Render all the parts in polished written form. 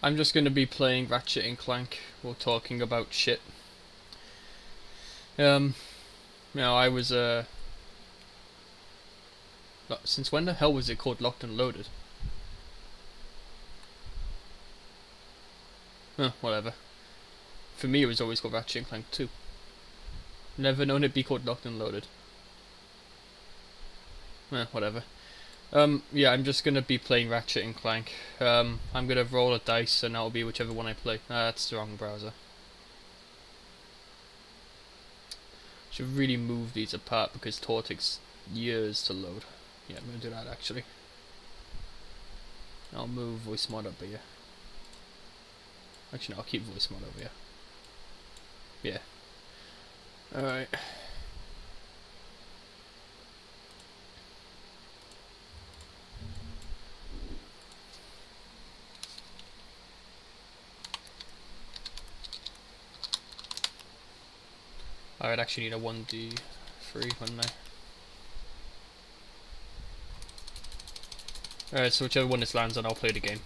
I'm just going to be playing Ratchet and Clank while talking about shit. Um, I was since when the hell was it called Locked and Loaded? Whatever. For me, it was always called Ratchet and Clank 2. Never known it be called Locked and Loaded. Whatever. Yeah, I'm just gonna be playing Ratchet and Clank. I'm gonna roll a dice, and that'll be whichever one I play. That's the wrong browser. Should really move these apart because Tor takes years to load. Yeah, I'm gonna do that actually. I'll move voice mod up here. Actually, no, I'll keep voice mod over here. Yeah. Alright. I would actually need a 1d3, wouldn't I? Alright, so whichever one this lands on, I'll play the game.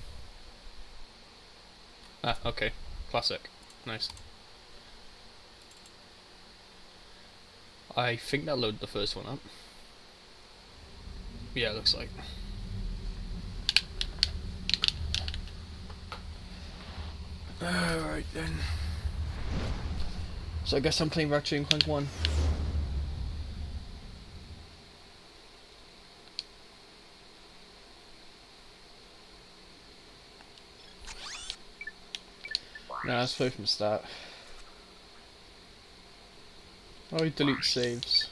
Ah, okay. Classic. Nice. I think that loaded the first one up. Yeah, it looks like. Alright then. So I guess I'm playing Ratchet and Clank 1. Nah, let's play from the start. Oh, delete saves.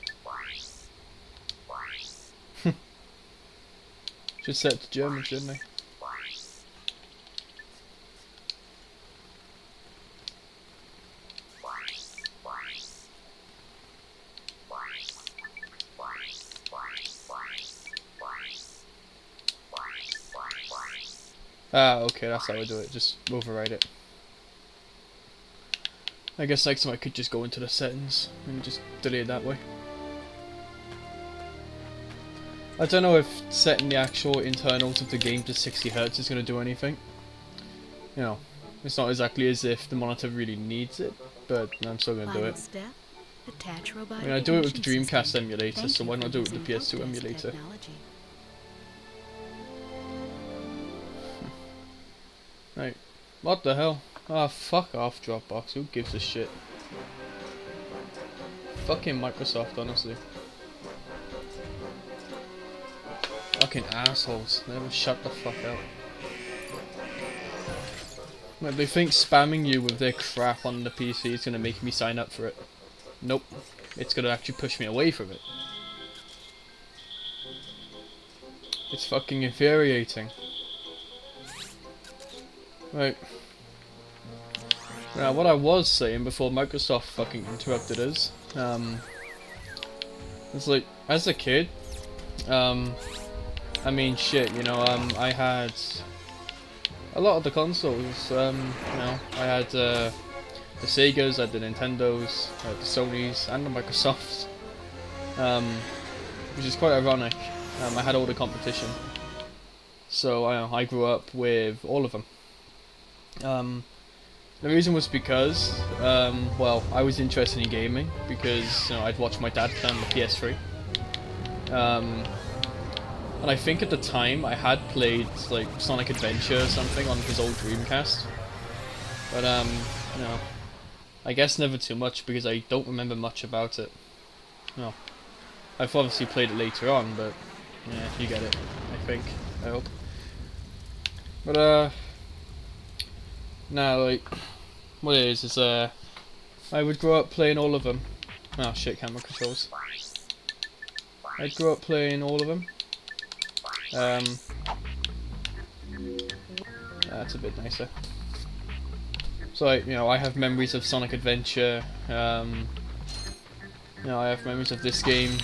Should set it to German, shouldn't I? Ah, okay, that's how I do it. Just override it. I guess next time I could just go into the settings and just delete it that way. I don't know if setting the actual internals of the game to 60 Hz is going to do anything. You know, it's not exactly as if the monitor really needs it, but I'm still going to do it. I mean, I do it with the Dreamcast emulator, so why not do it with the PS2 emulator? Right. What the hell? Ah, fuck off, Dropbox. Who gives a shit? Fucking Microsoft, honestly. Fucking assholes. They never shut the fuck up. Like, they think spamming you with their crap on the PC is gonna make me sign up for it. Nope. It's gonna actually push me away from it. It's fucking infuriating. Right. Now, what I was saying before Microsoft fucking interrupted us, it's like, as a kid, I mean, shit, you know, I had a lot of the consoles, you know, I had the Segas, I had the Nintendos, I had the Sonys, and the Microsofts, which is quite ironic. I had all the competition, so I grew up with all of them. The reason was because, well, I was interested in gaming because, you know, I'd watch my dad play on the PS3. And I think at the time I had played like Sonic Adventure or something on his old Dreamcast. But you know, I guess never too much because I don't remember much about it. No. I've obviously played it later on, but yeah, you get it, I think. I hope. But now, like, what it is I would grow up playing all of them. Oh shit, camera controls. I'd grow up playing all of them. That's a bit nicer. So, you know, I have memories of Sonic Adventure. You know, I have memories of this game.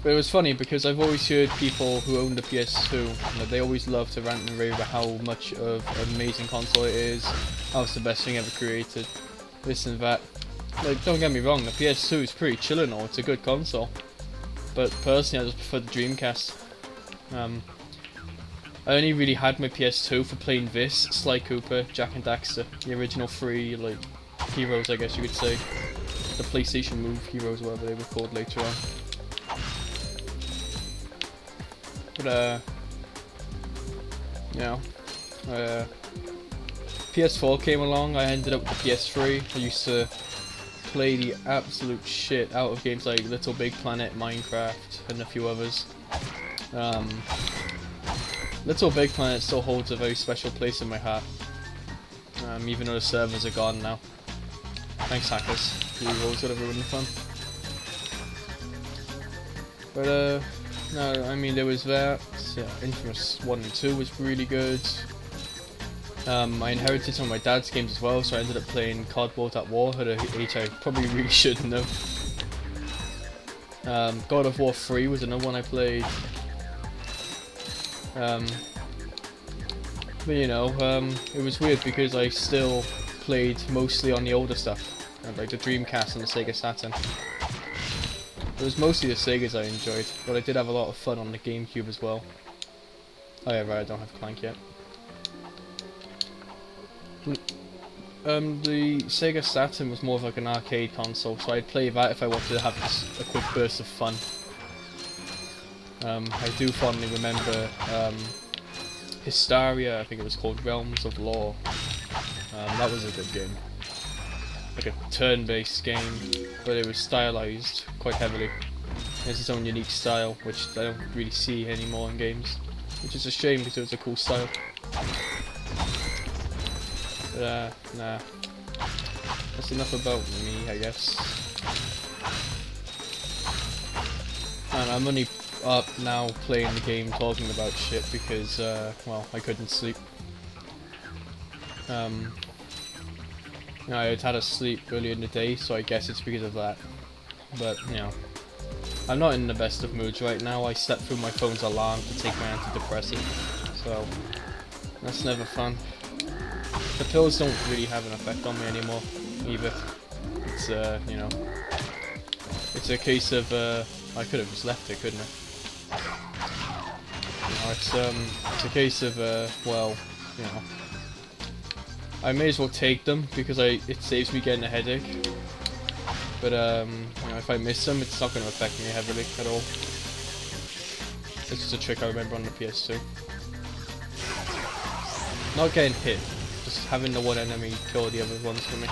But it was funny because I've always heard people who own the PS2, you know, they always love to rant and rave about how much of an amazing console it is, how it's the best thing ever created, this and that. Like, don't get me wrong, the PS2 is pretty chill and all, it's a good console. But personally, I just prefer the Dreamcast. I only really had my PS2 for playing this, Sly Cooper, Jack and Daxter, the original three, like, heroes, I guess you could say. The PlayStation Move heroes, whatever they were called later on. But, you know, PS4 came along, I ended up with the PS3. I used to play the absolute shit out of games like Little Big Planet, Minecraft, and a few others. Little Big Planet still holds a very special place in my heart, even though the servers are gone now. Thanks, hackers. You always gotta ruin the fun. But, no, I mean, there was that. Yeah, Infamous 1 and 2 was really good. I inherited some of my dad's games as well, so I ended up playing Cardboard at War at an age I probably really shouldn't have. God of War 3 was another one I played. But you know, it was weird because I still played mostly on the older stuff, like the Dreamcast and the Sega Saturn. It was mostly the Segas I enjoyed, but I did have a lot of fun on the GameCube as well. Oh yeah, right, I don't have Clank yet. The Sega Saturn was more of like an arcade console, so I'd play that if I wanted to have a quick burst of fun. I do fondly remember Hysteria, I think it was called Realms of Law. That was a good game. Like a turn-based game, but it was stylized quite heavily. It has its own unique style, which I don't really see anymore in games, which is a shame because it was a cool style. But, nah. That's enough about me, I guess. And I'm only up now playing the game, talking about shit because, well, I couldn't sleep. You know, I had to sleep earlier in the day, so I guess it's because of that. But, you know, I'm not in the best of moods right now. I slept through my phone's alarm to take my antidepressant, so that's never fun. The pills don't really have an effect on me anymore, either. It's, you know, it's a case of, I could have just left it, couldn't I? You know, it's a case of, well, you know, I may as well take them because it saves me getting a headache. But, you know, if I miss them, it's not going to affect me heavily at all. This is a trick I remember on the PS2. Not getting hit, just having the one enemy kill the other ones for me.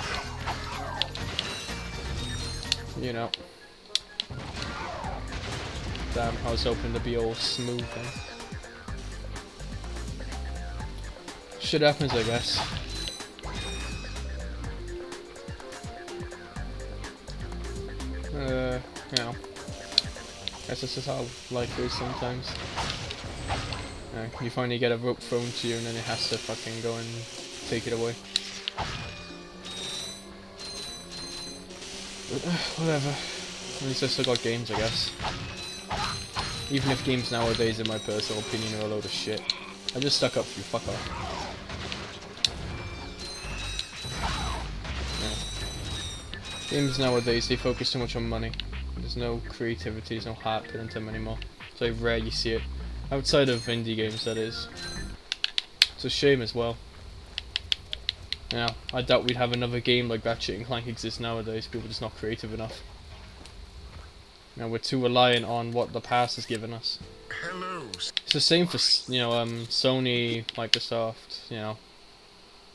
You know. Damn, I was hoping to be all smooth then. Shit happens, I guess. You know. Guess this is how life is sometimes. You finally get a rope thrown to you and then it has to fucking go and take it away. But, whatever. At least I still got games, I guess. Even if games nowadays, in my personal opinion, are a load of shit. I just stuck up for you, fuck off. Yeah. Games nowadays, they focus too much on money. There's no creativity, there's no heart put into them anymore. So rare you see it. Outside of indie games, that is. It's a shame as well. Yeah, I doubt we'd have another game like Ratchet and Clank exist nowadays. People are just not creative enough. You know, we're too reliant on what the past has given us. Hello. It's the same for, you know, Sony, Microsoft, you know.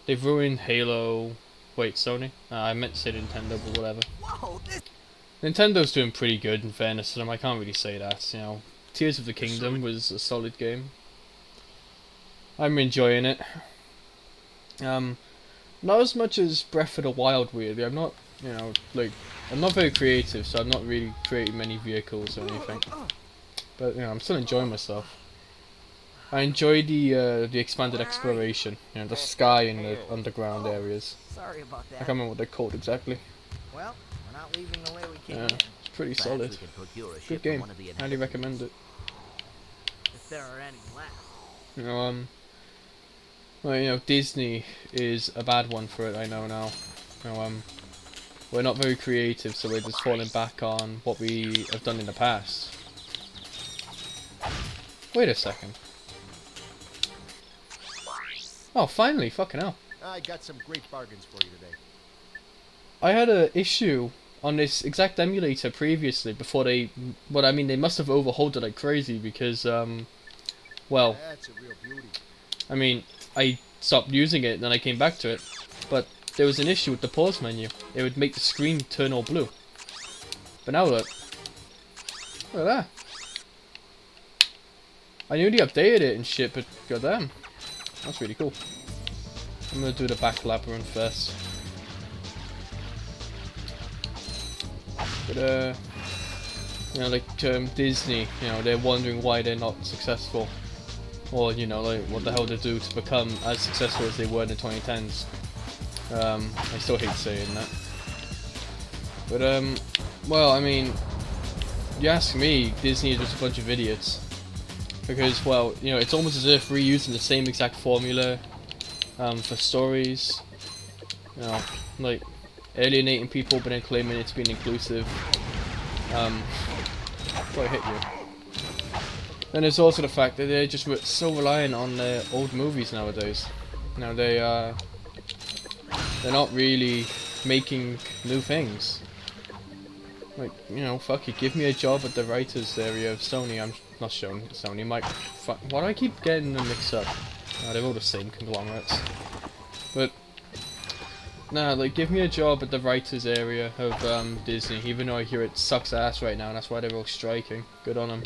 They've ruined Halo. Wait, Sony? I meant to say Nintendo, but whatever. Whoa, Nintendo is doing pretty good, in fairness to them. I can't really say that, you know. Tears of the Kingdom was a solid game. I'm enjoying it. Not as much as Breath of the Wild, weirdly. I'm not, you know, like, I'm not very creative, so I'm not really creating many vehicles or anything. But, you know, I'm still enjoying myself. I enjoy the expanded exploration, you know, the sky and the underground areas. Sorry about that. I can't remember what they're called exactly. Well, we're not leaving the way we came Yeah, in. it's pretty solid. Good game. Highly recommend it. If there are any left. You know, well, you know, Disney is a bad one for it, I know now. You know, we're not very creative, so we're just falling back on what we have done in the past. Wait a second. Oh, finally, fucking hell. I got some great bargains for you today. I had a issue on this exact emulator previously before they... Well, I mean, they must have overhauled it like crazy because, well, That's a real beauty. I mean, I stopped using it and then I came back to it. But there was an issue with the pause menu. It would make the screen turn all blue. But now look. Look at that. I knew they updated it and shit, but goddamn. That's really cool. I'm gonna do the back labyrinth first. But you know, like Disney, you know, they're wondering why they're not successful, or you know, like what the hell they do to become as successful as they were in the 2010s. I still hate saying that, but well, I mean, you ask me, Disney is just a bunch of idiots, because well, you know, it's almost as if reusing the same exact formula for stories, you know, like alienating people but then claiming it's being inclusive. Before I hit you. Then there's also the fact that they're just so reliant on their old movies nowadays. You know, they're not really making new things. Like, you know, fuck it, give me a job at the writers area of Sony. I'm not showing Sony. Why do I keep getting them mixed up? They're all the same conglomerates. But nah, like, give me a job at the writers area of Disney, even though I hear it sucks ass right now, and that's why they're all striking. Good on them.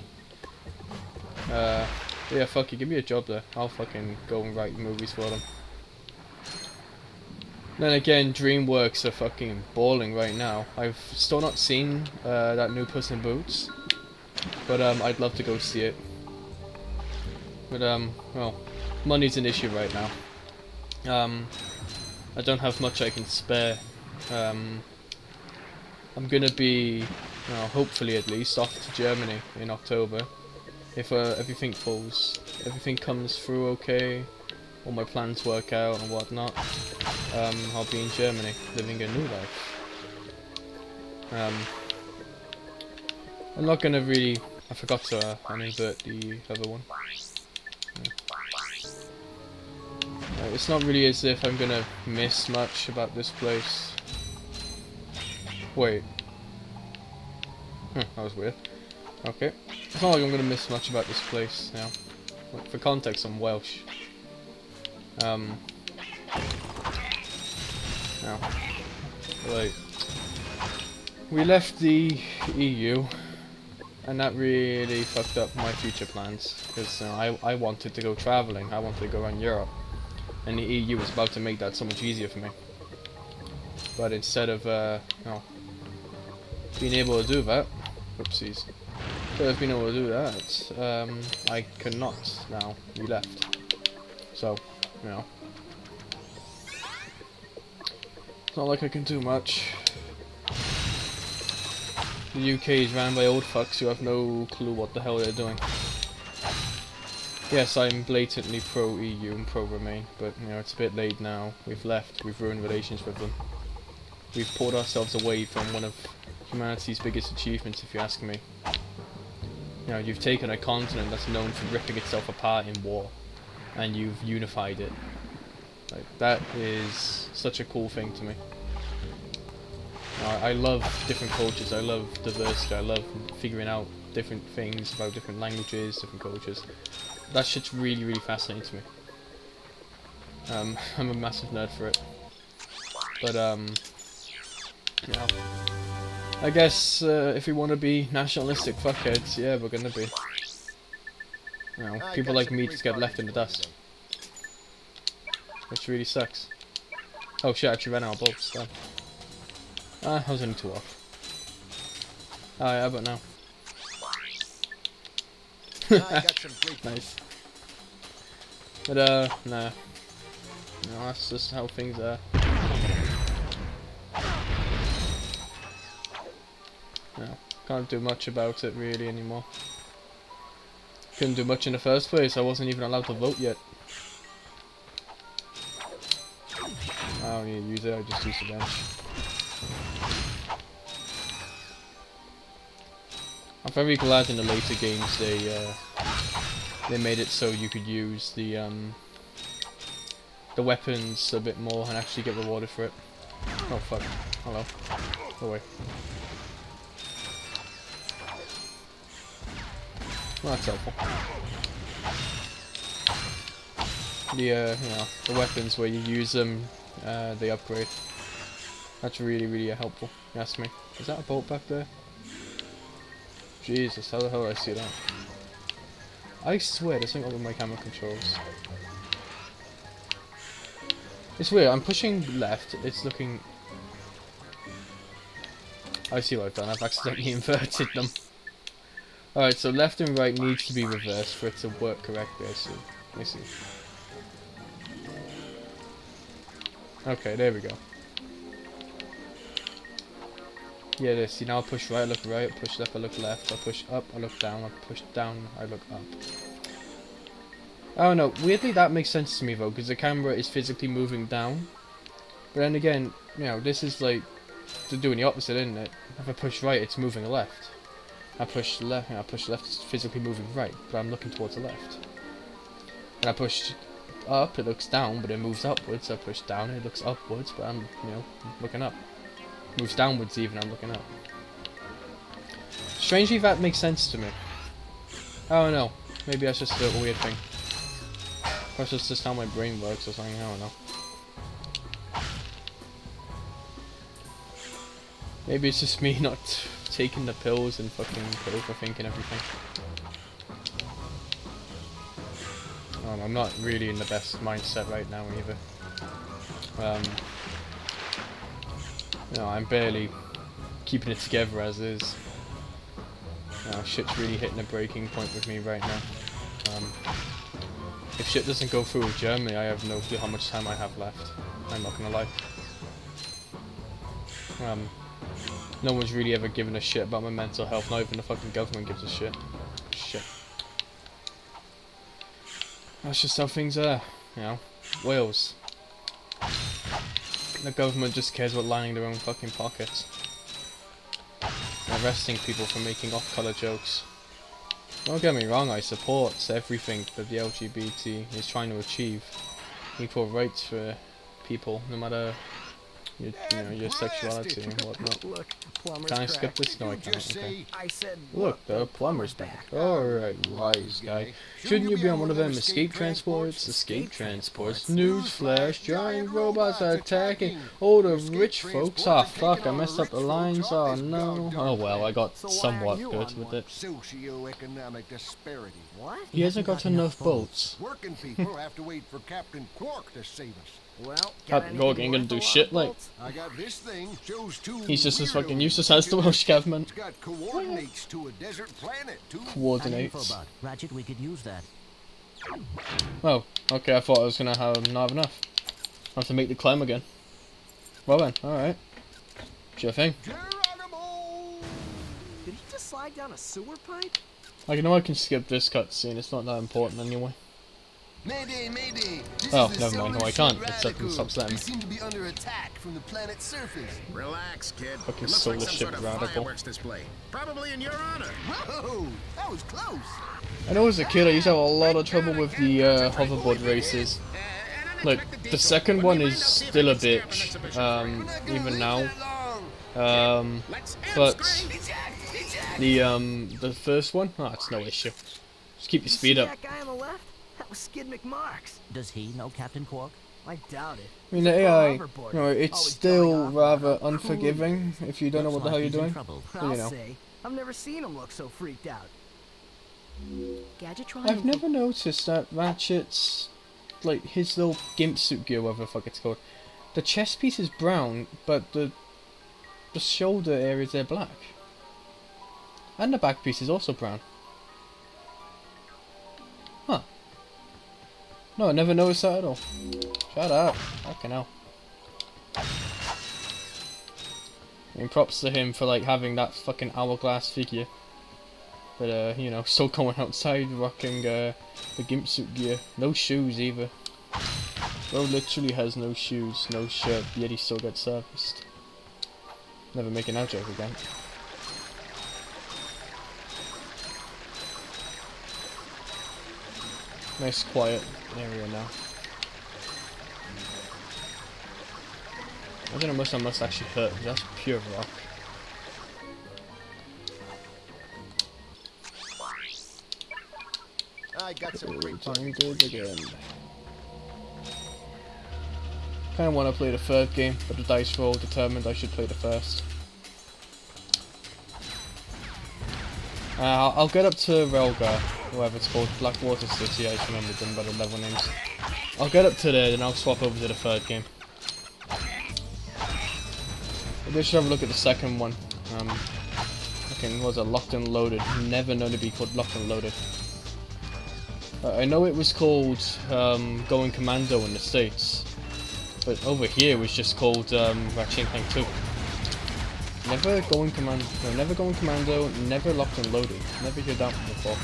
Yeah, fuck it, give me a job there. I'll fucking go and write movies for them. Then again, DreamWorks are fucking balling right now. I've still not seen that new Puss in Boots, but I'd love to go see it. But well, money's an issue right now. I don't have much I can spare. I'm gonna be, hopefully at least, off to Germany in October. If everything comes through okay, all my plans work out and whatnot, I'll be in Germany, living a new life. I'm not gonna really... I forgot to uninvert the other one. It's not really as if I'm gonna miss much about this place. Wait. That was weird. Okay. It's not like I'm gonna miss much about this place now. Look, for context, I'm Welsh. Now. Like, we left the EU, and that really fucked up my future plans. Because I wanted to go traveling. I wanted to go around Europe. And the EU was about to make that so much easier for me. But instead of, being able to do that, oopsies, instead of being able to do that, I cannot now. We left. So, you know, it's not like I can do much. The UK is ran by old fucks who have no clue what the hell they're doing. Yes, I'm blatantly pro-EU and pro-Remain, but you know, it's a bit late now. We've left, we've ruined relations with them. We've pulled ourselves away from one of humanity's biggest achievements, if you ask me. You know, you've taken a continent that's known for ripping itself apart in war, and you've unified it. Like, that is such a cool thing to me. I love different cultures, I love diversity, I love figuring out different things about different languages, different cultures. That shit's really, really fascinating to me. I'm a massive nerd for it. But, you know, I guess if we want to be nationalistic fuckheads, yeah, we're gonna be. You know, people like me just get left in the dust. Which really sucks. Oh shit, I actually ran out of bulbs, damn. I was only 2 off. Oh yeah, but now. Nice. But nah. No, that's just how things are. No, can't do much about it really anymore. Couldn't do much in the first place, I wasn't even allowed to vote yet. I don't need to use it, I just use the bench. I'm very glad in the later games they made it so you could use the the weapons a bit more and actually get rewarded for it. Oh fuck. Hello. Go away. Well, that's helpful. The you know, the weapons where you use them, they upgrade. That's really helpful. You ask me. Is that a boat back there? Jesus, how the hell did I see that? I swear there's something up with my camera controls. It's weird, I'm pushing left, it's looking... I see what I've done, I've accidentally inverted them. Alright, so left and right needs to be reversed for it to work correctly, I see. I see. Okay, there we go. Yeah, this. See, now I push right, I look right, I push left, I look left, I push up, I look down, I push down, I look up. I don't know, weirdly that makes sense to me though, because the camera is physically moving down. But then again, you know, this is like doing the opposite, isn't it? If I push right, it's moving left. I push left, it's physically moving right, but I'm looking towards the left. And I push up, it looks down, but it moves upwards. I push down, it looks upwards, but I'm, you know, looking up. Moves downwards even, I'm looking up. Strangely, that makes sense to me. I don't know. Maybe that's just a weird thing. Perhaps it's just how my brain works or something, I don't know. Maybe it's just me not taking the pills and fucking overthinking everything. I'm not really in the best mindset right now either. You know, I'm barely keeping it together as is. You know, shit's really hitting a breaking point with me right now. If shit doesn't go through with Germany, I have no clue how much time I have left. I'm not gonna lie. No one's really ever given a shit about my mental health, not even the fucking government gives a shit. Shit. That's just how things are, you know. Wales. The government just cares about lining their own fucking pockets. Arresting people for making off-colour jokes. Don't get me wrong, I support everything that the LGBT is trying to achieve. Equal rights for people, no matter your, you know, your sexuality and whatnot. Look, Can I skip this? No, I can't. Okay. I said, Look, the plumber's back. Alright, wise guy. Shouldn't you be on one of them escape transports? Escape transports? Newsflash, giant robots are attacking all the rich folks. Ah, fuck, I messed up the lines. Oh no. Oh well, I got somewhat good with it. Socioeconomic disparity. What? He hasn't got enough boats. Working people have to wait for Captain Quark to save us. Well, Captain Gorg ain't gonna do shit, like. I got this thing. Shows two He's just as fucking weirdos. useless as the Welsh government. It's got coordinates to a desert planet, too. Coordinates. Ratchet, we could use that. Oh, okay, I thought I was gonna have not have enough. I have to make the climb again. Well then, alright. Sure thing. Geronimo! Did he just slide down a sewer pipe? I know I can skip this cutscene, it's not that important anyway. Mayday, mayday! This Oh, is the never mind, no I Solar can't, Suit except it Radical. stops them. We seem to be under attack from the planet's surface. Relax, kid. Fucking It looks solar like some ship sort of radical. fireworks display. Probably in your honor. Whoa! That was close! I know as a kid I used to have a lot of trouble with the hoverboard races. Like, the second one is still a bitch, even now. But the first one, oh, it's no issue. Just keep your You speed see up. that guy on the left? That was Skid McMarx. Does he know Captain Quark? I doubt it. I mean, the AI, Hoverboard. you know, it's Always still going off rather about how unforgiving if you don't know what the hell you're doing. Trouble. So, I'll you know. say. I've never seen him look so freaked out. Gadgetron. I've never noticed that Ratchet's, like, his little gimp suit gear, whatever the fuck it's called. The chest piece is brown, but the shoulder areas are black. And the back piece is also brown. Huh. No, I never noticed that at all. Shut up. Fucking hell. I mean, props to him for, like, having that fucking hourglass figure. But, you know, still going outside rocking the gimp suit gear. No shoes either. Bro literally has no shoes, no shirt, yet he still gets serviced. Never making that joke again. Nice quiet area now. I don't know, I must actually hurt, because that's pure rock. I got some great Doing good again. Kinda wanna play the third game, but the dice roll determined I should play the first. I'll get up to Relgar, whatever it's called, Blackwater City, I just remembered them by the level names. I'll get up to there, then I'll swap over to the third game. Maybe I should have a look at the second one. Fucking, what was it, Locked and Loaded? Never known to be called Locked and Loaded. I know it was called Going Commando in the States, but over here it was just called Ratchet and Clank 2. Never Going Commando, no, never Going Commando, never Locked and Loaded. Never heard that one before.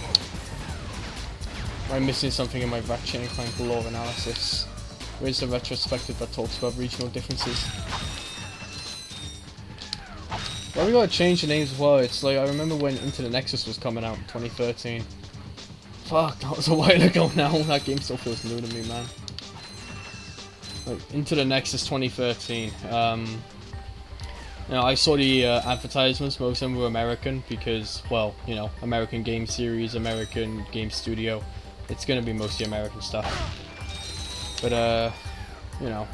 Am I missing something in my Ratchet and Clank lore analysis? Where's the retrospective that talks about regional differences? Well, we gotta change the names as well. It's like, I remember when Into the Nexus was coming out in 2013. Fuck, that was a while ago now. That game still feels new to me, man. Like, Into the Nexus 2013. You know, I saw the advertisements, most of them were American, because, well, you know, American game series, American game studio. It's gonna be mostly American stuff. But, you know,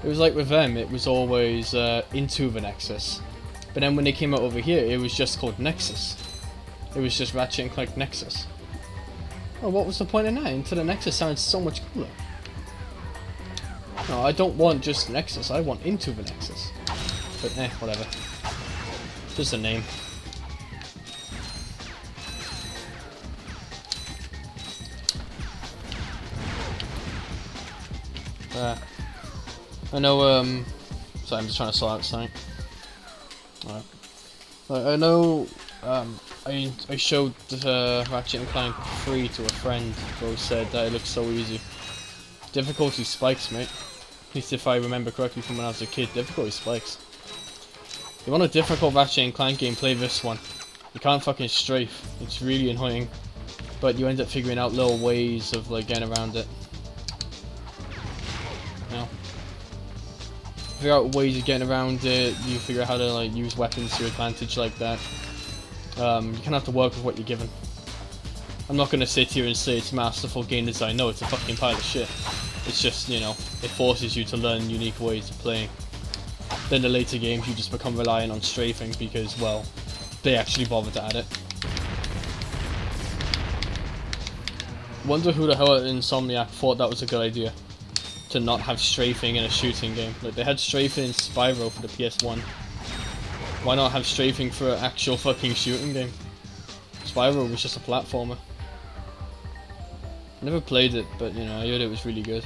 it was like with them, it was always Into the Nexus. But then when they came out over here, it was just called Nexus. It was just Ratchet and Clank Nexus. Oh, what was the point in that? Into the Nexus sounds so much cooler. No, I don't want just Nexus, I want Into the Nexus. But whatever. Just a name. I know, sorry, I'm just trying to sort out something. I know, I showed Ratchet and Clank 3 to a friend who said that it looks so easy. Difficulty spikes, mate. At least if I remember correctly from when I was a kid, difficulty spikes. If you want a difficult Ratchet and Clank game, play this one. You can't fucking strafe. It's really annoying. But you end up figuring out little ways of like getting around it. You know? Figure out ways of getting around it, you figure out how to like use weapons to your advantage like that. You kind of have to work with what you're given. I'm not gonna sit here and say it's masterful game design, no, it's a fucking pile of shit. It's just, you know, it forces you to learn unique ways of playing. Then the later games you just become reliant on strafing because, well, they actually bothered to add it. Wonder who the hell at Insomniac thought that was a good idea. To not have strafing in a shooting game. Like, they had strafing in Spyro for the PS1. Why not have strafing for an actual fucking shooting game? Spyro was just a platformer. I never played it, but you know, I heard it was really good.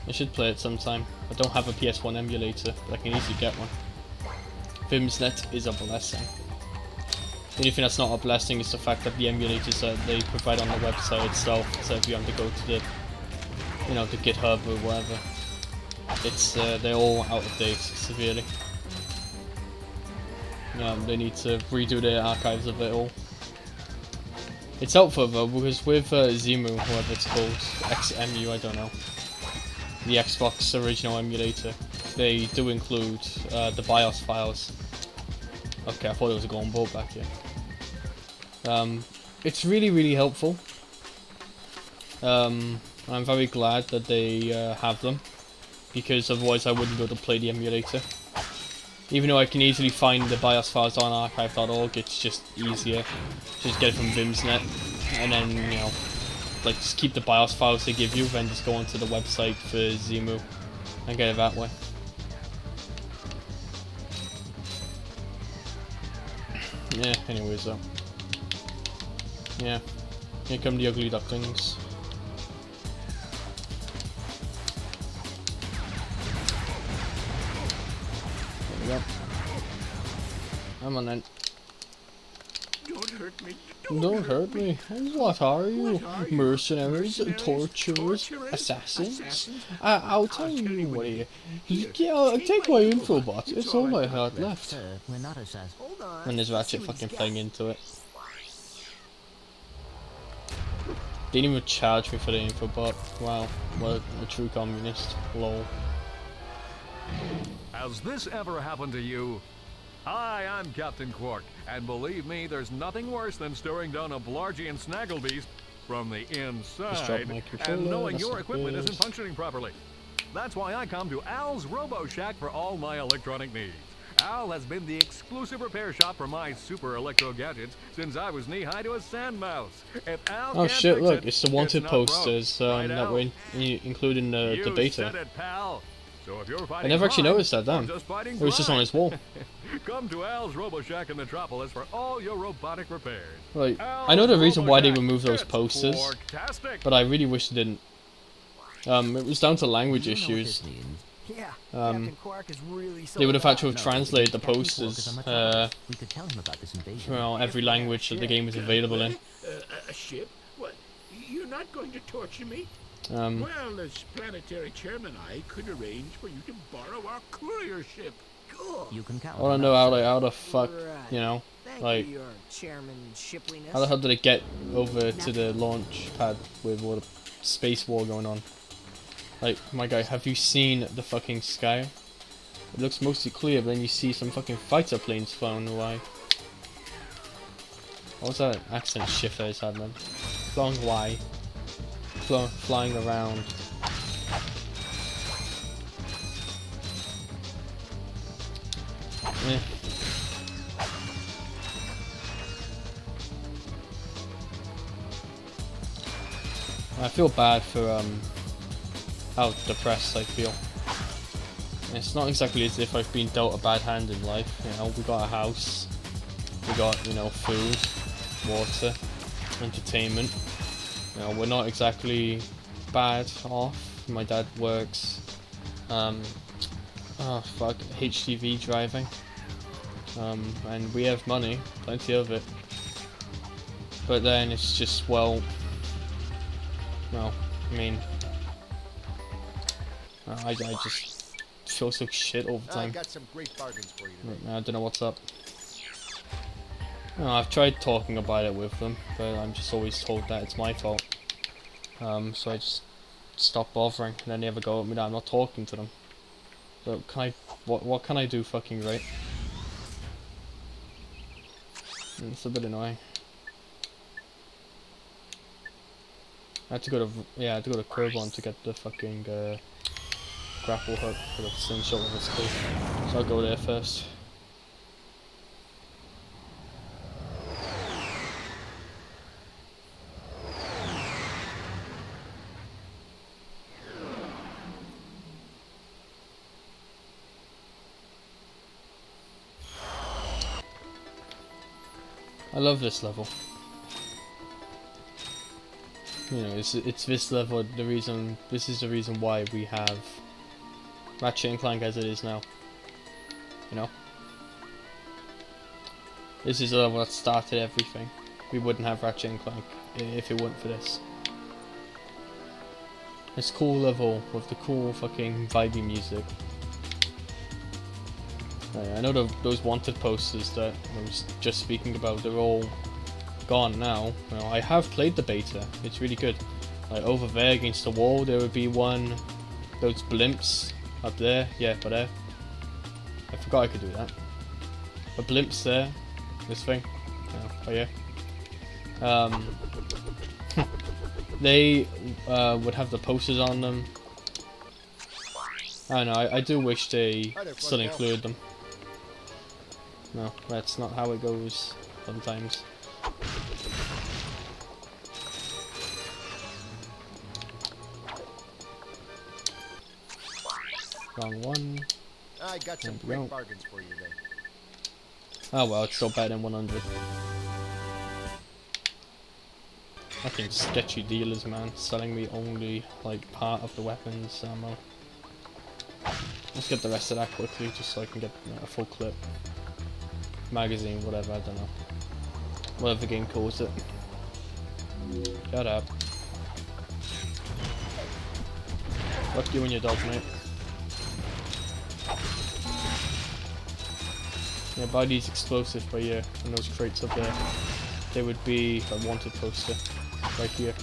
I should play it sometime. I don't have a PS1 emulator, but I can easily get one. Vimsnet is a blessing. The only thing that's not a blessing is the fact that the emulators that they provide on the website itself, so if you have to go to the, you know, the GitHub or whatever, it's they're all out of date severely. They need to redo their archives of it all. It's helpful though, because with Zemu, whatever it's called, XMU, I don't know, the Xbox original emulator, they do include the BIOS files. Okay, I thought it was a golden bolt back here. It's really, really helpful. I'm very glad that they have them, because otherwise I wouldn't be able to play the emulator. Even though I can easily find the BIOS files on archive.org, it's just easier. Just get it from Vimsnet, and then, you know, like, just keep the BIOS files they give you, then just go onto the website for Zemu and get it that way. Yeah, anyways though. Yeah. Here come the ugly ducklings. There we go. Come on then. Don't hurt me. Don't hurt me. What are you? Mercenaries, torturers, Torturers, assassins? I'll tell you what you... Yeah, take my info bot. It's all I had left. Sir, we're not assassins. Hold on. And there's let's see Ratchet what he's fucking got. playing into it. Didn't even charge me for the info, but wow, what a true communist. Lol. Has this ever happened to you? Hi, I'm Captain Quark, and believe me, there's nothing worse than staring down a Blargian Snagglebeast from the inside my and controller, knowing that's your not equipment good. isn't functioning properly. That's why I come to Al's Robo Shack for all my electronic needs. Al has been the exclusive repair shop for my super electro gadgets since I was knee-high to a sand mouse. If Al Oh can't shit, fix look, it, it's the wanted not broke. posters Right, that Al? were including the You beta. said it, pal. So if you're I fighting never actually crime, noticed that, or damn. just fighting It was just on crime, his wall. come to Al's Robo Shack in Metropolis for all your robotic repairs. Like, Al's I know the reason why they Robo Shack, removed those it's posters, Quarktastic. but I really wish they didn't. It was down to language Do you know what issues. this means? Yeah, Um, Captain Quark is really so They would have had to bad. have translated the Captain Quark is posters on Metropolis. We could tell him about this invasion. well, every language that the game was available in. A ship? What? You're not going to torture me? Um, Well, as planetary chairman, I could arrange for you to borrow our courier ship. Cool. You can count I want on to know us. how the fuck, Right. you know, Thank like, you, your chairman shipliness. how the hell did it get over to the launch pad with all the space war going on? Like, my guy, have you seen the fucking sky? It looks mostly clear, but then you see some fucking fighter planes flown away. What was that accent shift I just had, man? Flying away. Flying around. Eh. I feel bad for how depressed I feel. And it's not exactly as if I've been dealt a bad hand in life. You know, we got a house, we got, you know, food, water, entertainment. You know, we're not exactly bad off. My dad works oh fuck, HGV driving. And we have money, plenty of it. But then it's just, well, I mean, I just feel so shit all the I time. got some great bargains for you today. I don't know what's up. I've tried talking about it with them, but I'm just always told that it's my fault. So I just stop bothering, and then they ever go at me that I'm not talking to them. So what can I do fucking right? It's a bit annoying. I had to go to Crowbon to get the fucking grapple hook for the slingshot with its cool. So I'll go there first. I love this level. You know, it's this level. This is the reason why we have Ratchet and Clank as it is now. You know, this is the level that started everything. We wouldn't have Ratchet and Clank if it weren't for this. This cool level with the cool fucking vibey music. I know those wanted posters that I was just speaking about, they're all gone now. You know, I have played the beta, it's really good. Like over there against the wall there would be one, those blimps up there, yeah, but there. I forgot I could do that. A blimp's there, this thing, oh yeah. They would have the posters on them. I don't know, I do wish they still included them. No, that's not how it goes sometimes. Wrong one. I got some There we go. great bargains for you today. Oh well, it's still better than 100. Fucking sketchy dealers, man, selling me only like part of the weapons ammo. Let's get the rest of that quickly, just so I can get a full clip. Magazine, whatever, I don't know. Whatever the game calls it. Shut up. Fuck you and your dog, mate. Yeah, buy these explosives by here, and those crates up there. They would be a wanted poster, right here.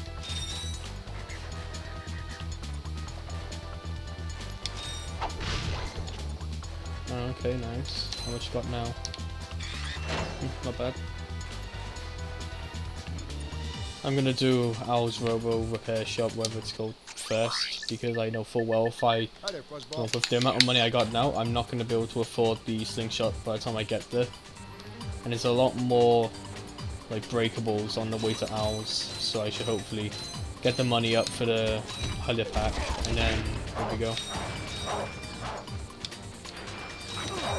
Okay, nice. How much you got now? Not bad. I'm gonna do Al's Robo Repair Shop, whatever it's called, first, because I know full well if I, Hi there, Fuzzball. with the amount of money I got now, I'm not gonna be able to afford the slingshot by the time I get there. And there's a lot more like breakables on the way to Al's, so I should hopefully get the money up for the heli pack, and then there we go.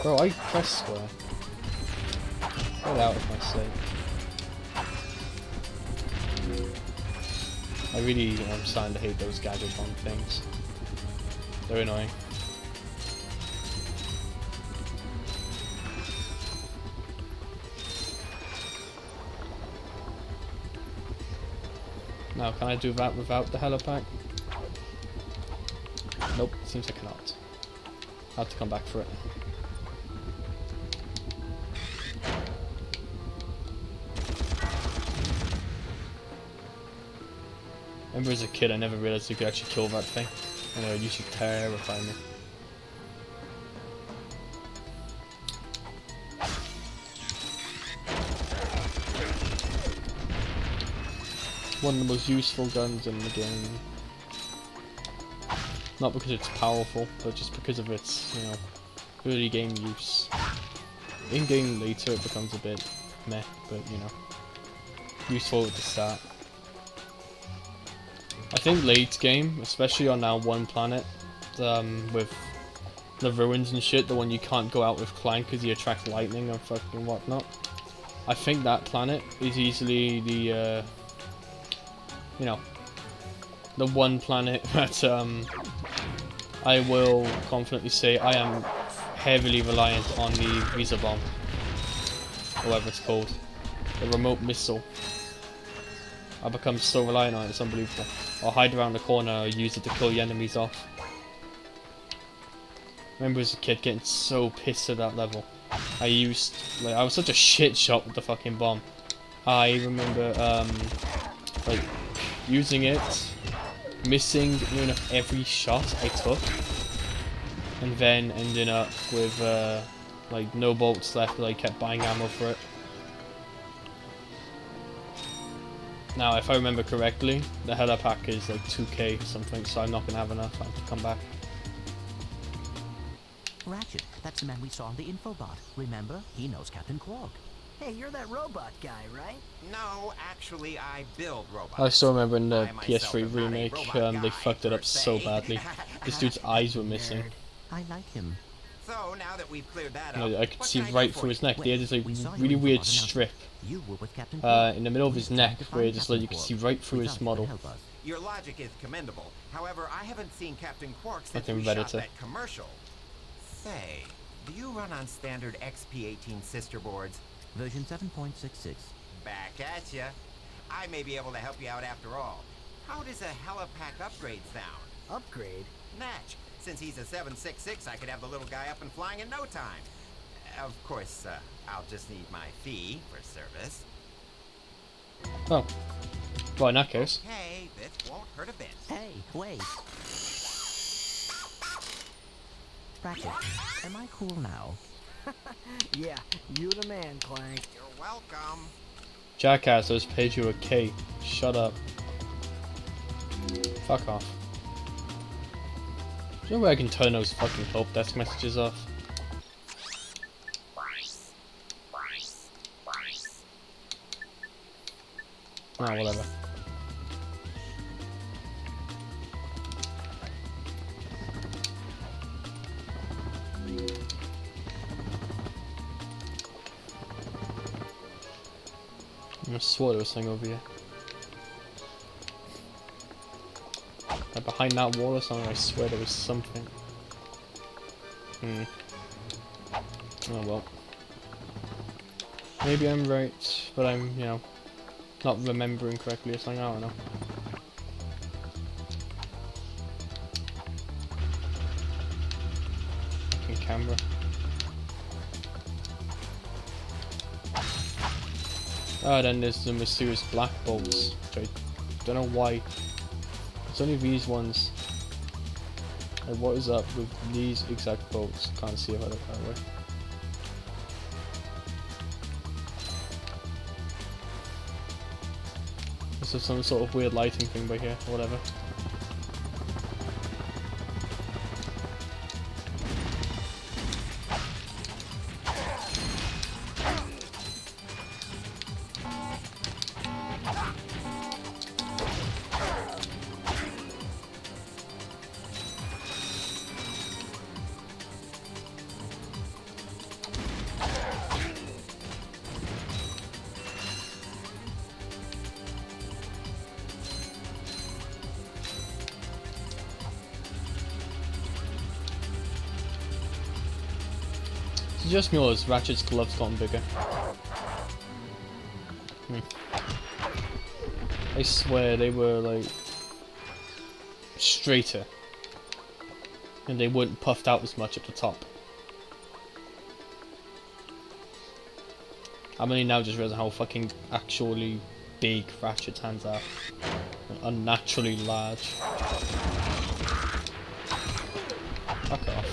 Bro, I pressed square. Get out of my sight. I really am starting to hate those gadget on things. They're annoying. Now, can I do that without the helipack? Nope, seems I cannot. I'll have to come back for it. I remember as a kid I never realised you could actually kill that thing. I know, it used to terrify me. One of the most useful guns in the game. Not because it's powerful, but just because of its, you know, early game use. In game later it becomes a bit meh, but you know, useful at the start. I think late game, especially on our one planet, with the ruins and shit, the one you can't go out with Clank because he attracts lightning and fucking whatnot. I think that planet is easily the, you know, the one planet that I will confidently say I am heavily reliant on the Visa Bomb, or whatever it's called, the remote missile. I become so reliant on it, it's unbelievable. I'll hide around the corner or use it to kill the enemies off. I remember as a kid getting so pissed at that level. I was such a shit shot with the fucking bomb. I remember like using it, missing near enough every shot I took, and then ending up with like no bolts left because I kept buying ammo for it. Now, if I remember correctly, the header pack is like 2k or something, so I'm not going to have enough. I have to come back. Ratchet, that's the man we saw on the infobot. Remember? He knows Captain Quark. Hey, you're that robot guy, right? No, actually, I build robots. I still remember in the I myself am PS3 not a remake, robot they guy, fucked it up per so se. badly. This dude's eyes were missing. I like him. So, now that we've cleared that You up, know, I could what see can I do right for through you? his neck. He had this like We saw you really in weird Infobot announcement. strip You were with Captain Quark. in the middle of his neck Trying to where find just like you Captain could see Quark. right through We his thought you model. could help us. Your logic is commendable. However, I haven't seen Captain Quark since Fucking we shot Redditor. that commercial. Say, do you run on standard XP18 sister boards? Version 7.66. Back at ya. I may be able to help you out after all. How does a helipack upgrade sound? Upgrade? Natch. Since he's a 766, I could have the little guy up and flying in no time. Of course, I'll just need my fee for service. Oh. Well, in that case. Hey, this won't hurt a bit. Hey, wait. Ratchet, am I cool now? Yeah, you the man, Clank. You're welcome. Jackass, I just paid you a K. Shut up. Fuck off. There's no way I can turn those fucking help desk messages off. Ah, whatever. I swore there was something over here. Like behind that wall or something, I swear there was something. Oh well. Maybe I'm right, but I'm, you know, not remembering correctly or something, I don't know. Fucking camera. Ah, then there's the mysterious black bolts, which I don't know why. It's only these ones. And what is up with these exact bolts? Can't see if I look that way. This is some sort of weird lighting thing by here, or whatever. It's just me or has Ratchet's gloves gotten bigger? I swear they were like straighter and they weren't puffed out as much at the top. I'm only now just realizing how fucking actually big Ratchet's hands are. Unnaturally large. Fuck off.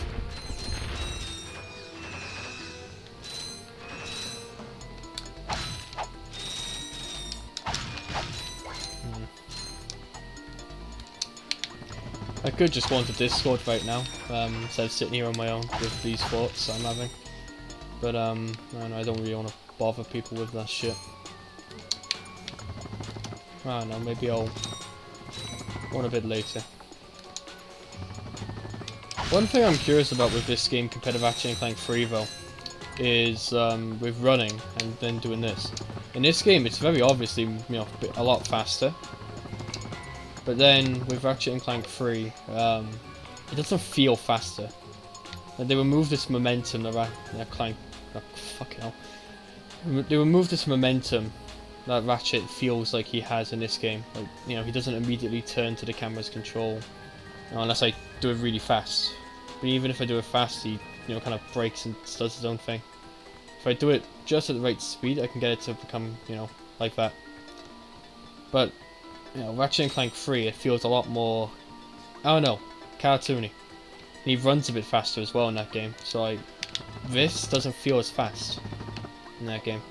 I could just go onto Discord right now, instead of sitting here on my own with these thoughts I'm having. But I don't really want to bother people with that shit. I don't know, maybe I'll go on a bit later. One thing I'm curious about with this game compared to Ratchet and Clank 3 though, is with running and then doing this. In this game it's very obviously, you know, a lot faster. But then with Ratchet and Clank 3, it doesn't feel faster. And they removed this momentum that fucking hell. They removed this momentum that Ratchet feels like he has in this game. Like, you know, he doesn't immediately turn to the camera's control, you know, unless I do it really fast. But even if I do it fast, he, you know, kind of breaks and does his own thing. If I do it just at the right speed, I can get it to become, you know, like that. But you know, Ratchet and Clank 3, it feels a lot more, I don't know, cartoony. And he runs a bit faster as well in that game, so like, this doesn't feel as fast in that game.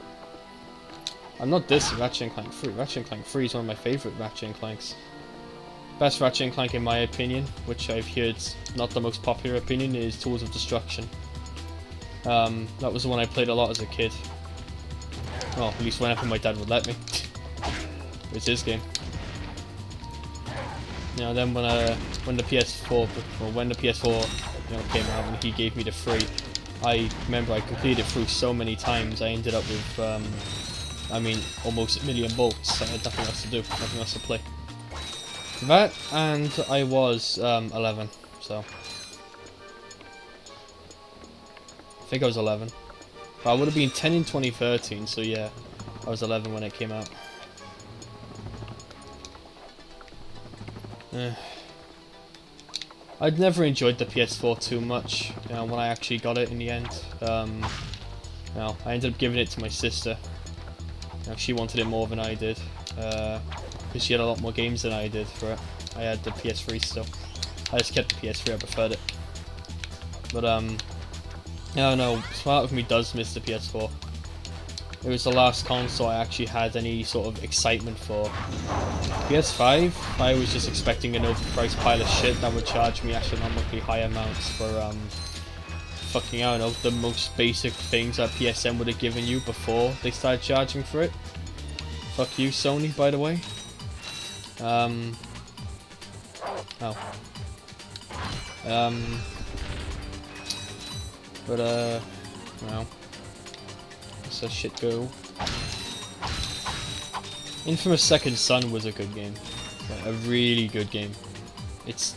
I'm not dissing Ratchet and Clank 3. Ratchet and Clank 3 is one of my favourite Ratchet and Clanks. Best Ratchet and Clank in my opinion, which I've heard not the most popular opinion, is Tools of Destruction. That was the one I played a lot as a kid. Well, at least whenever my dad would let me. It's his game. You know, then when the PS4 you know, came out and he gave me the 3, I remember I completed it through so many times. I ended up with, I mean, almost 1 million bolts. I had nothing else to do, nothing else to play. That, and I was 11, so I think I was 11. But I would have been 10 in 2013, so yeah, I was 11 when it came out. I'd never enjoyed the PS4 too much, you know, when I actually got it in the end. You know, I ended up giving it to my sister. You know, she wanted it more than I did, because she had a lot more games than I did for it. I had the PS3 still. I just kept the PS3, I preferred it. But I don't know, part of me does miss the PS4. It was the last console I actually had any sort of excitement for. PS5, I was just expecting an overpriced pile of shit that would charge me astronomically high amounts for, fucking, I don't know, the most basic things that PSN would have given you before they started charging for it. Fuck you, Sony, by the way. Well. So shit go. Infamous Second Son was a good game. A really good game. It's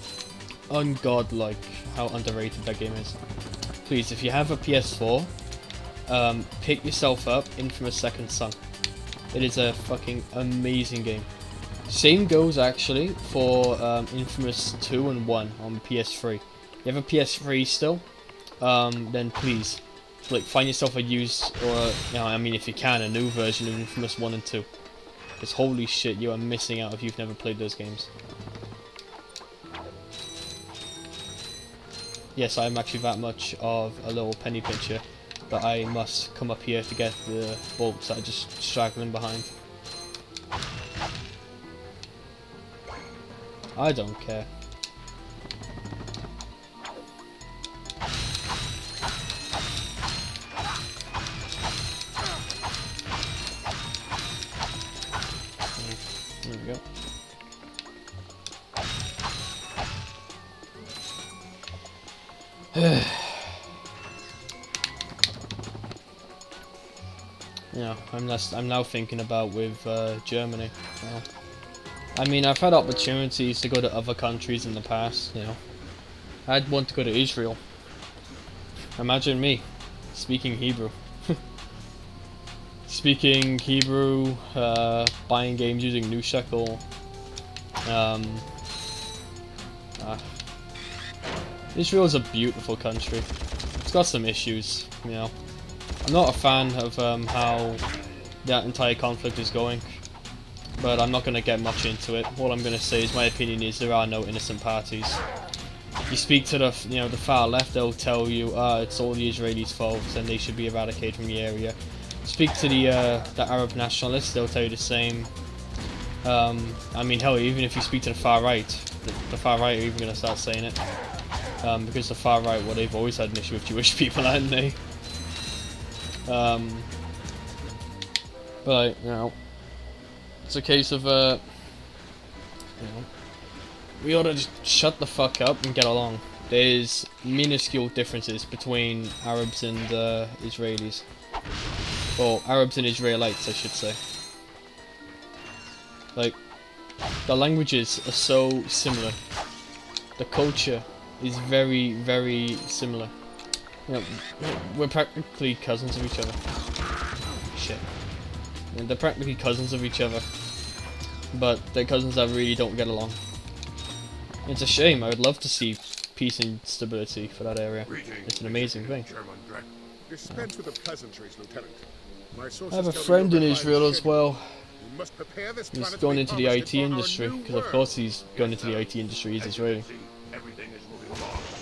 ungodlike how underrated that game is. Please, if you have a PS4, pick yourself up Infamous Second Son. It is a fucking amazing game. Same goes actually for Infamous 2 and 1 on PS3. You have a PS3 still? Then please, like, find yourself a used, or, you know, I mean, if you can, a new version of Infamous 1 and 2. Because holy shit, you are missing out if you've never played those games. yes, I'm actually that much of a little penny pincher that I must come up here to get the bolts that are just straggling behind. I don't care. There we go. Yeah, I'm now thinking about with Germany. Well, I mean, I've had opportunities to go to other countries in the past. You know, I'd want to go to Israel. Imagine me speaking Hebrew, speaking Hebrew, buying games using new shekel. Israel is a beautiful country. It's got some issues, you know. I'm not a fan of how that entire conflict is going, but I'm not going to get much into it. All I'm going to say is my opinion is there are no innocent parties. You speak to the the far left, they'll tell you it's all the Israelis' fault and they should be eradicated from the area. Speak to the Arab nationalists, they'll tell you the same. I mean, hell, even if you speak to the far right, the far right are even going to start saying it. Because the far right, well, they've always had an issue with Jewish people, haven't they? But, you know, it's a case of, you know, we ought to just shut the fuck up and get along. There's minuscule differences between Arabs and Israelis. Or Arabs and Israelites, I should say. Like, the languages are so similar. The culture is very, very similar. You know, we're practically cousins of each other. Shit. And they're practically cousins of each other. But they're cousins that really don't get along. It's a shame. I would love to see peace and stability for that area. It's an amazing thing. Dispense with the pleasantries, Lieutenant. My sources I have a tell me friend in you're Israel as well. You must prepare this He's planet going to be into the harvested IT for our industry, new because of world. course he's going into the IT industry, he's Israeli.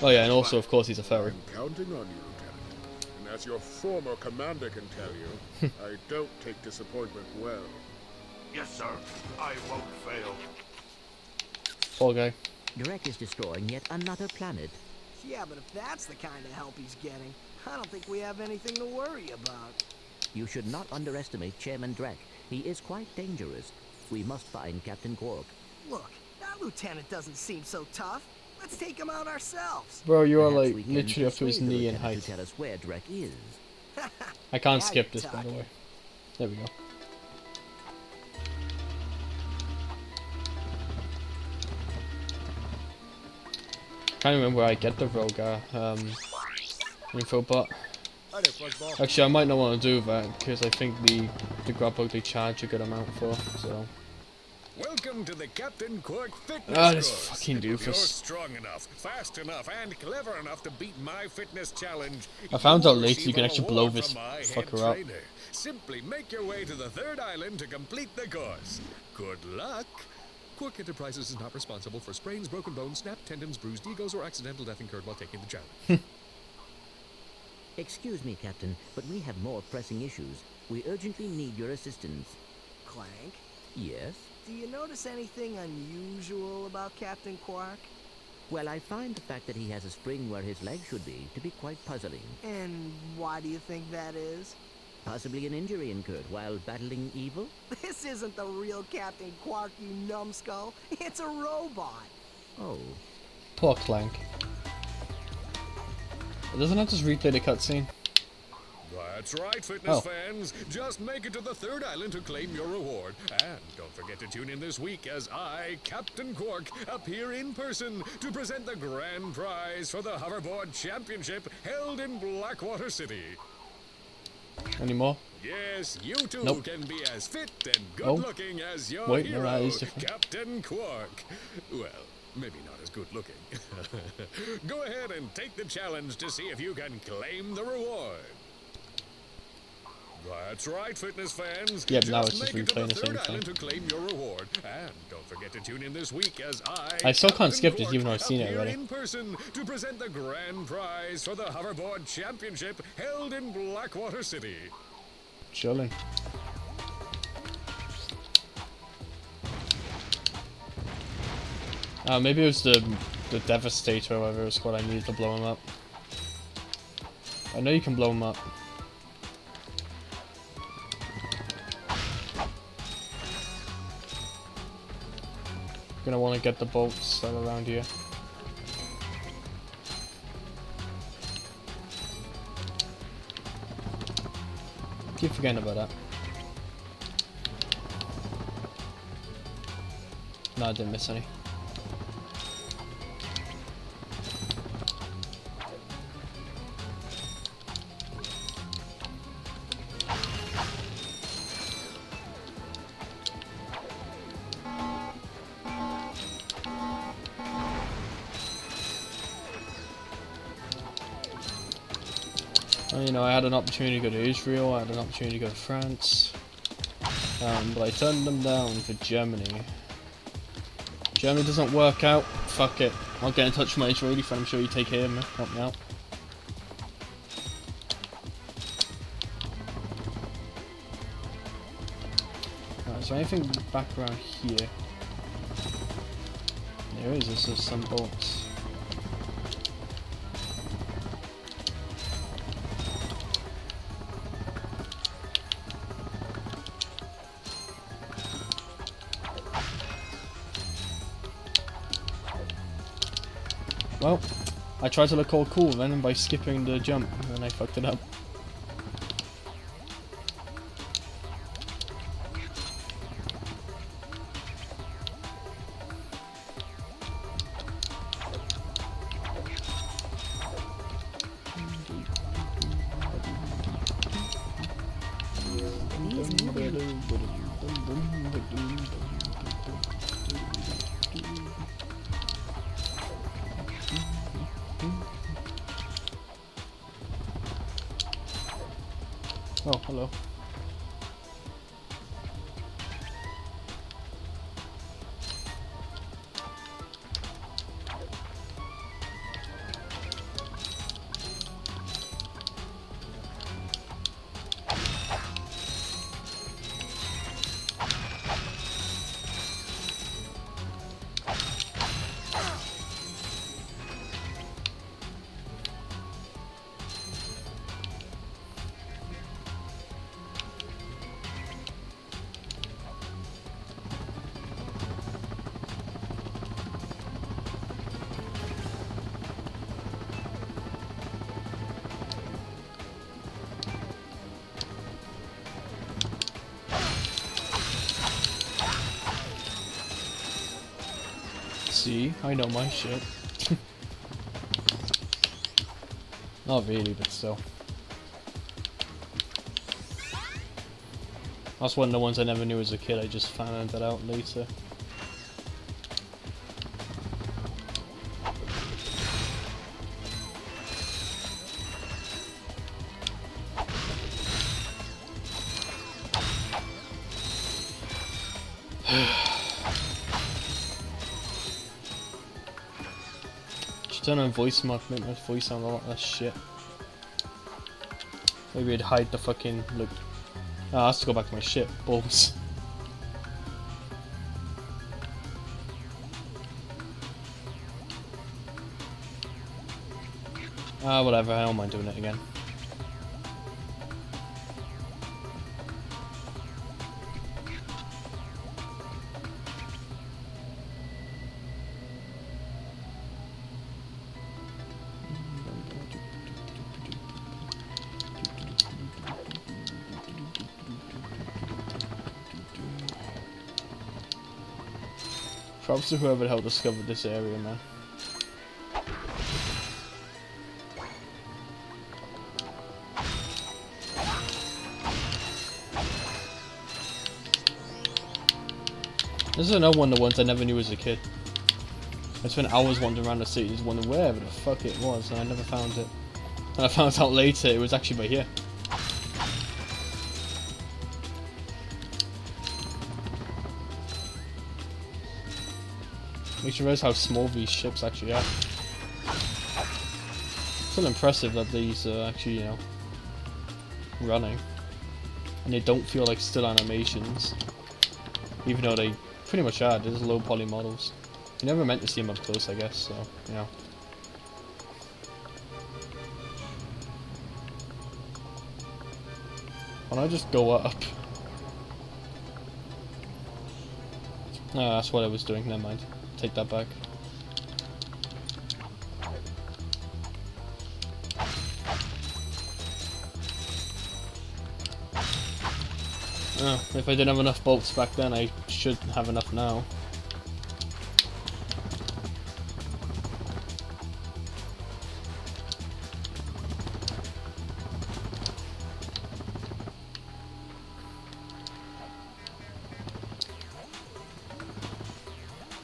Oh yeah, and also of course he's a furry. I'm counting on you, Lieutenant. And as your former commander can tell you, I don't take disappointment well. Yes, sir. I won't fail. Poor guy. Drek is destroying yet another planet. Yeah, but if that's the kind of help he's getting, I don't think we have anything to worry about. You should not underestimate Chairman Drek. He is quite dangerous. We must find Captain Quark. Look, that lieutenant doesn't seem so tough. Let's take him out ourselves. Bro, you are Perhaps like we can literally up to his persuade the knee in lieutenant height. to tell us where Drek is. I can't Now skip you're this, by the talking. way. There we go. Can't remember where I get the Rogar info bot. Hi there, Fuzzball. Actually, I might not want to do that because I think the grab bug they charge a good amount for. So. Welcome to the Captain Quark Fitness Ah, this Course. fucking If you're doofus. strong enough, fast enough, and clever enough to beat my fitness challenge, I found you out will later you receive can an actually blow award this from my head fucker up. trainer. Simply make your way to the third island to complete the course. Good luck. Quark Enterprises is not responsible for sprains, broken bones, snapped tendons, bruised egos, or accidental death incurred while taking the challenge. Excuse me, Captain, but we have more pressing issues. We urgently need your assistance. Clank, Yes? do you notice anything unusual about Captain Quark? Well, I find the fact that he has a spring where his leg should be to be quite puzzling. And why do you think that is? Possibly an injury incurred while battling evil? This isn't the real Captain Quark, you numbskull. It's a robot. Oh. Poor Clank. Doesn't that just replay the cutscene? That's right, fitness Oh. fans. Just make it to the third island to claim your reward. And don't forget to tune in this week as I, Captain Quark, appear in person to present the grand prize for the Hoverboard Championship held in Blackwater City. Any more? Yes, you too Nope. can be as fit and Oh. good-looking as your Wait, no, hero, that is different. Captain Quark. Well, maybe not as good-looking. Go ahead and take the challenge to see if you can claim the reward. That's right, fitness fans. Yep, now Just it's just make it to replaying the the same third thing. island to claim your reward. And don't forget to tune in this week as I still can't Captain skip this Quark, even though I've seen it appear already. in person to present the grand prize for the Hoverboard Championship held in Blackwater City. Chilling. Maybe it was the Devastator or whatever it was called I needed to blow him up. I know you can blow him up. Gonna want to get the bolts that are around here. Keep forgetting about that. No, I didn't miss any. And, you know, I had an opportunity to go to Israel, I had an opportunity to go to France, but I turned them down for Germany. Germany doesn't work out, fuck it. I'll get in touch with my Israeli friend, I'm sure you take care of me, help me out. Alright, is there anything back around here? There is, there's just some bolts. Well, I tried to look all cool then by skipping the jump, and then I fucked it up. Oh, hello. See, I know my shit. Not really, but still. That's one of the ones I never knew as a kid, I just found that out later. Turn on voice mod, make my voice sound a lot less shit. Maybe I'd hide the fucking look. Oh, I have to go back to my shit. Balls. Whatever, I don't mind doing it again. Props to whoever helped discover this area, man. This is another one of the ones I never knew as a kid. I spent hours wandering around the city just wondering wherever the fuck it was, and I never found it. And I found out later it was actually by here. Makes you realize how small these ships actually are. It's still impressive that these are actually, you know, running. And they don't feel like still animations. Even though they pretty much are. They're just low poly models. You never meant to see them up close, I guess, so, yeah. Why don't I just go up? Oh, that's what I was doing, never mind. Take that back. Oh, if I didn't have enough bolts back then, I should have enough now.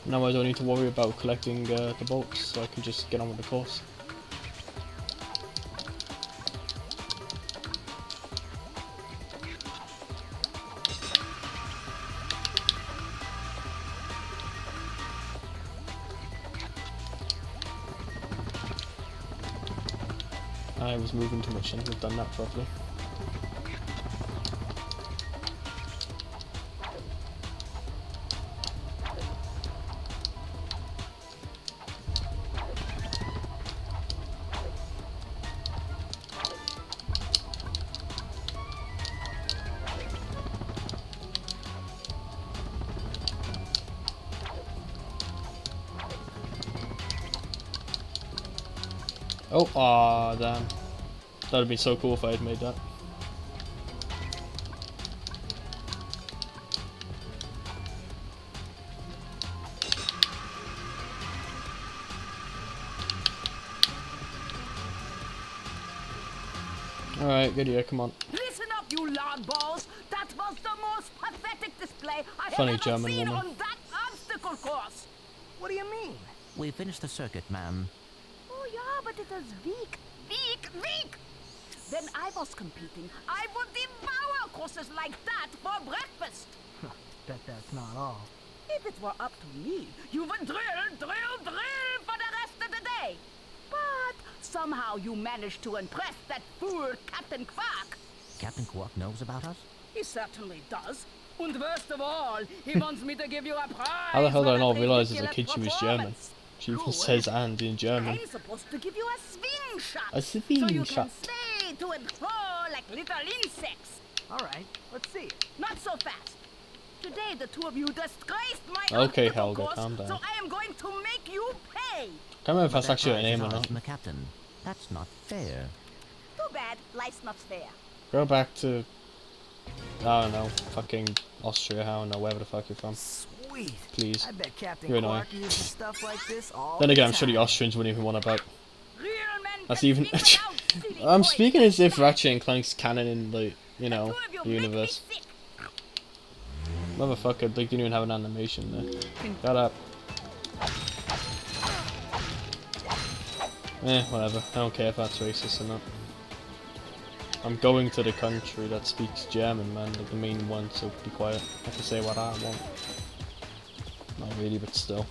Now I don't need to worry about collecting the bolts, so I can just get on with the course. I was moving too much, I should have done that properly. Oh, aw, damn. That would have been so cool if I had made that. Alright, good year, come on. Listen up, you loud balls! That was the most pathetic display I Funny have ever German seen woman. on that obstacle course! What do you mean? We finished the circuit, ma'am. Oh yeah, but it is weak. Weak! When I was competing, I would devour courses like that for breakfast! Bet that's not all. If it were up to me, you would drill for the rest of the day! But somehow you managed to impress that fool Captain Quark! Captain Quark knows about us? He certainly does. And worst of all, he wants me to give you a prize. How the hell did I for not that realise as a ridiculous kid she was German? performance. She even Good. says and in German. I'm supposed to give you a swing shot. A swing so you shot. can stay to and fro like little insects. Alright, let's see it. Not so fast. Today the two of you disgraced my Okay, obstacle Helga, course, calm down. so I am going to make you pay. Can't remember if that's actually her prize name is or ours not. from the captain. That's not fair. Too bad, life's not fair. Go back to, I don't know, fucking Austria, I don't know, wherever the fuck you're from. Sweet. Please. I bet Captain You're annoying. Quark uses stuff like this all Then the again, I'm sure the time. Austrians wouldn't even want about. Real men That's can even. think without silly I'm boys speaking like as if that. Ratchet and Clank's canon in the, you The know, two of you the make me universe. sick. Motherfucker, they didn't even have an animation there. Shut up. Whatever. I don't care if that's racist or not. I'm going to the country that speaks German, man, like the main one, so be quiet. I can say what I want. Not really, but still.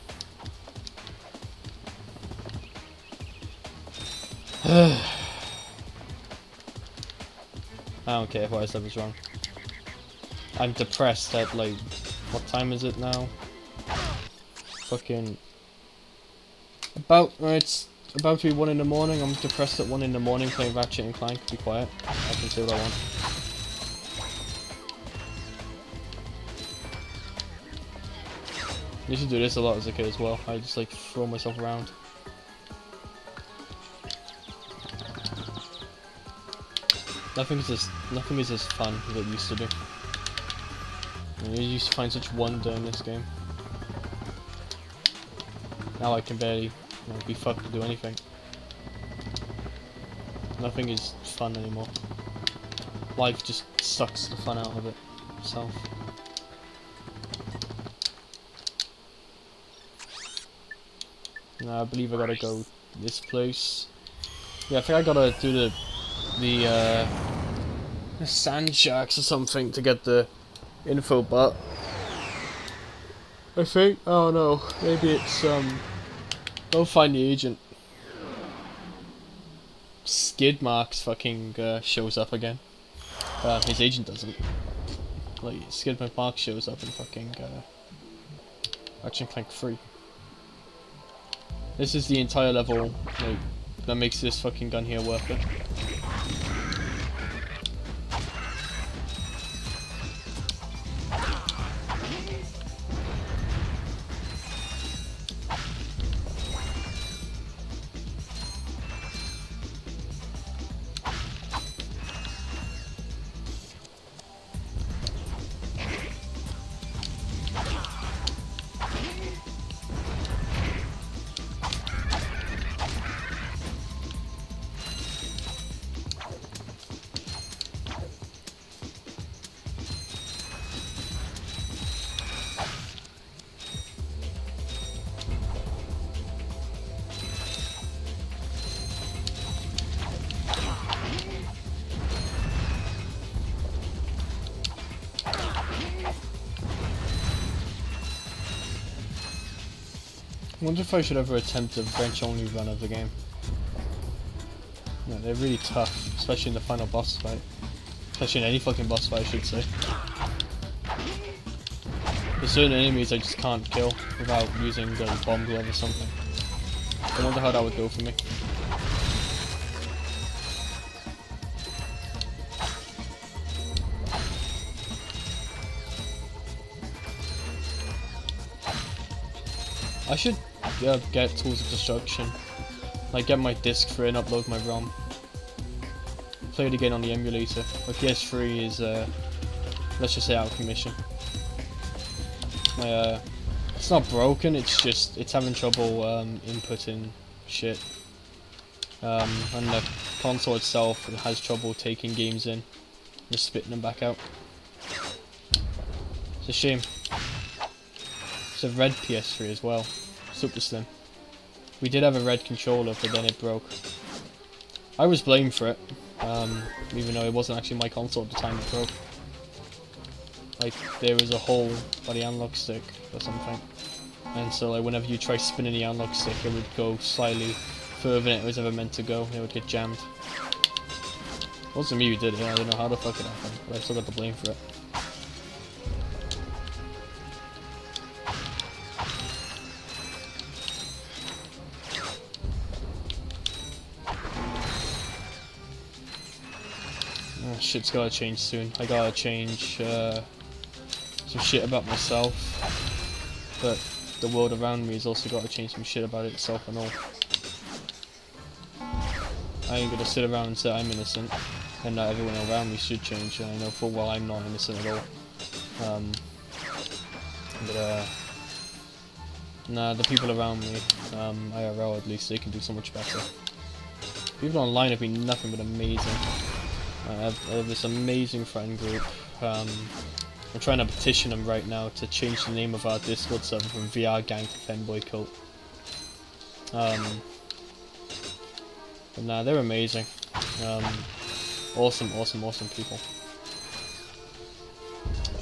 I don't care if what I said was wrong. I'm depressed at, like, what time is it now? Fucking... it's about to be 1 in the morning. I'm depressed at 1 in the morning playing Ratchet and Clank. Be quiet. I can say what I want. I used to do this a lot as a kid as well. I just like throw myself around. Nothing is as fun as it used to be. You used to find such wonder in this game. Now I can barely, be fucked to do anything. Nothing is fun anymore. Life just sucks the fun out of it itself. Now I believe I gotta go this place. Yeah, I think I gotta do the sand sharks or something to get the info, but I think. Oh no, maybe it's Go find the agent. Skid Marks fucking shows up again. His agent doesn't. Like Skid Marks shows up in fucking Ratchet and Clank 3. This is the entire level like that makes this fucking gun here worth it. I wonder if I should ever attempt a wrench-only run of the game. No, they're really tough, especially in the final boss fight. Especially in any fucking boss fight, I should say. There's certain enemies I just can't kill without using the bomb glove or something. I wonder how that would go for me. I should get Tools of Destruction, like get my disc for it and upload my ROM. Play it again on the emulator. My PS3 is, let's just say, out of commission. My, it's not broken, it's having trouble inputting shit. And the console itself has trouble taking games in, just spitting them back out. It's a shame. It's a red PS3 as well, super slim. We did have a red controller, but then it broke. I was blamed for it, even though it wasn't actually my console at the time it broke. Like, there was a hole by the analog stick or something. And so like, whenever you try spinning the analog stick, it would go slightly further than it was ever meant to go, and it would get jammed. It wasn't me who did it, I don't know how the fuck it happened, but I still got the blame for it. Shit's gotta change soon. I gotta change some shit about myself, but the world around me has also gotta change some shit about itself and all. I ain't gonna sit around and say I'm innocent and that everyone around me should change, and I know full well I'm not innocent at all. Nah, the people around me, IRL at least, they can do so much better. People online have been nothing but amazing. I have this amazing friend group. I'm trying to petition them right now to change the name of our Discord server from VR Gang to Fanboy Cult. But nah, they're amazing. Awesome people.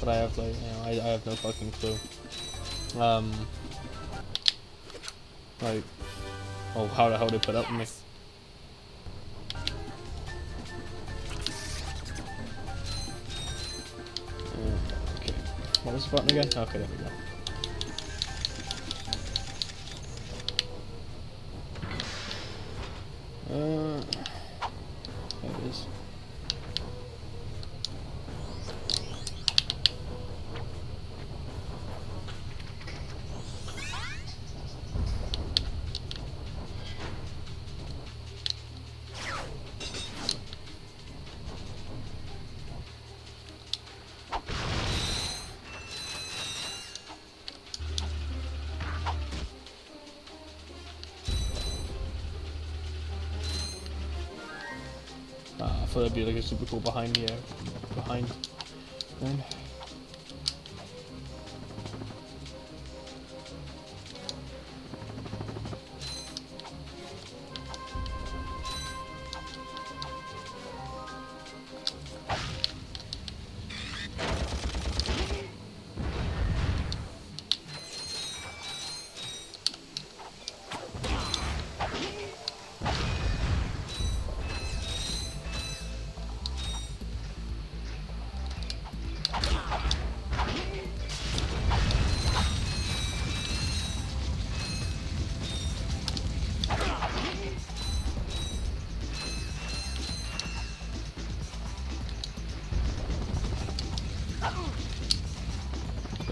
But I have like, you know, I have no fucking clue. Like, oh, how the hell they put up with me? Okay, what was the button again? Okay, there we go. There it is. I thought that'd be like a super cool behind the behind thing.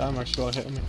Damn, I just got hit me.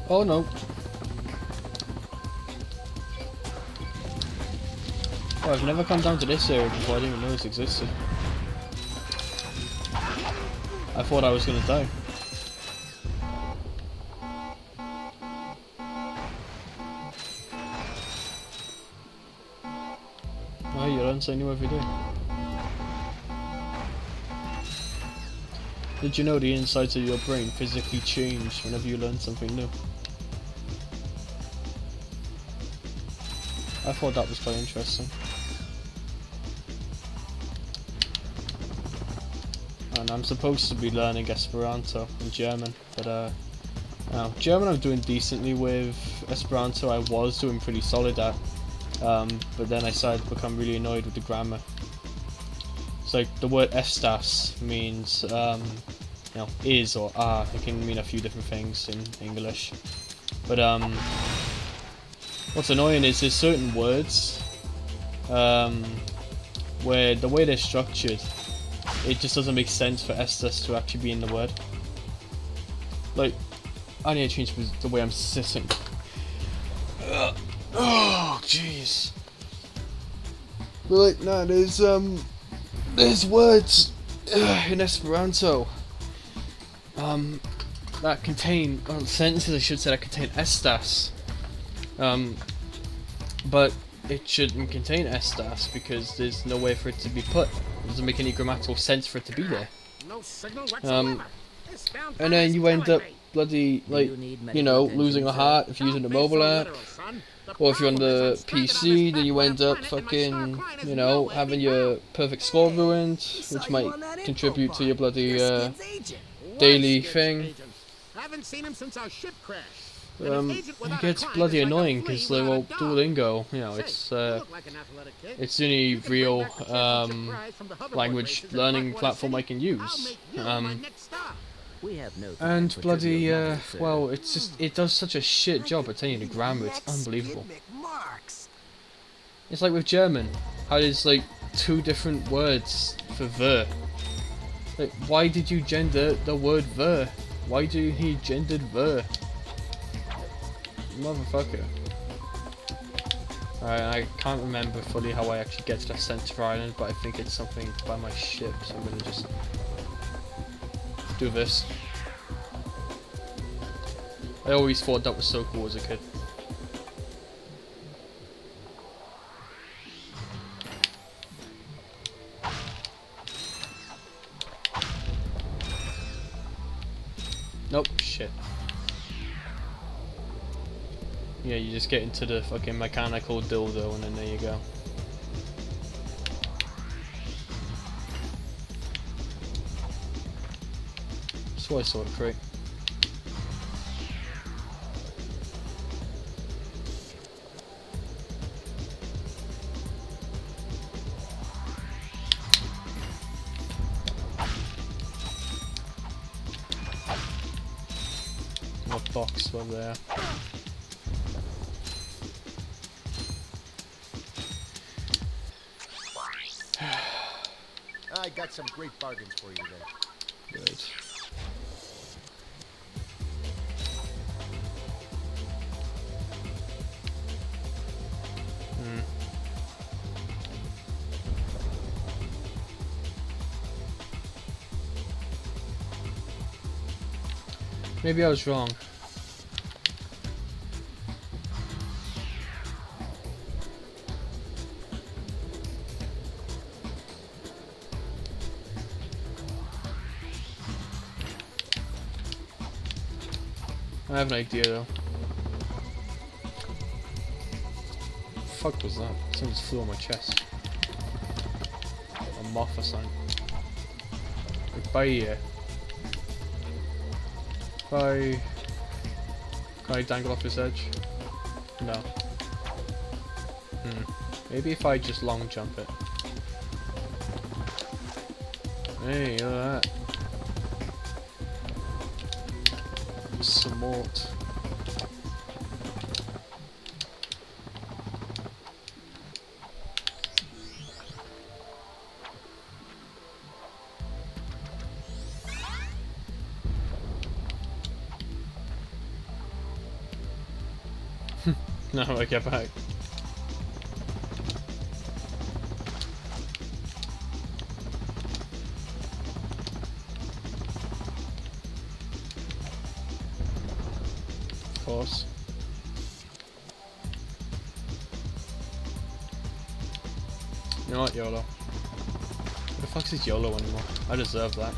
Oh no. Oh, I've never come down to this area before. I didn't even know this existed. I thought I was gonna die. Oh, you learn something new every day. Did you know the insides of your brain physically change whenever you learn something new? I thought that was quite interesting. And I'm supposed to be learning Esperanto and German, but no, German I'm doing decently with. Esperanto I was doing pretty solid at, but then I started to become really annoyed with the grammar. It's like the word estas means you know, is or are. It can mean a few different things in English, but what's annoying is there's certain words where the way they're structured, it just doesn't make sense for estas to actually be in the word. Like, I need to change the way I'm sitting. Oh, jeez. But like, nah, there's words in Esperanto that contain, well, sentences I should say, that contain estas. But it shouldn't contain estas because there's no way for it to be put. It doesn't make any grammatical sense for it to be there. No signal whatsoever. And then you end up bloody, like, you know, losing a heart if you're using the mobile app. Or if you're on the PC, then you end up fucking, you know, having your perfect score ruined, which might contribute to your bloody daily thing. Haven't seen him since our ship crashed. It gets bloody annoying because they're all Duolingo, you know, it's the only real language learning platform I can use. And bloody, well, it's just, it does such a shit job at telling you the grammar, it's unbelievable. It's like with German, how there's like 2 different words for ver. Like, why did you gender the word ver? Why do you need gendered ver? Motherfucker. I can't remember fully how I actually get to the center island, but I think it's something by my ship, so I'm gonna just do this. I always thought that was so cool as a kid. Nope, shit. Yeah, you just get into the fucking mechanical dildo and then there you go. That's what I saw the crate. What box over there? I got some great bargains for you today. Good. Maybe I was wrong. I have an idea though. Fuck was that? Something just flew on my chest. A moth or something. Bye. Bye. Can I dangle off this edge? No. Maybe if I just long jump it. Hey, look at that. Some mort. No, I get back. Of course. You know what, YOLO? Who the fuck is YOLO anymore? I deserve that.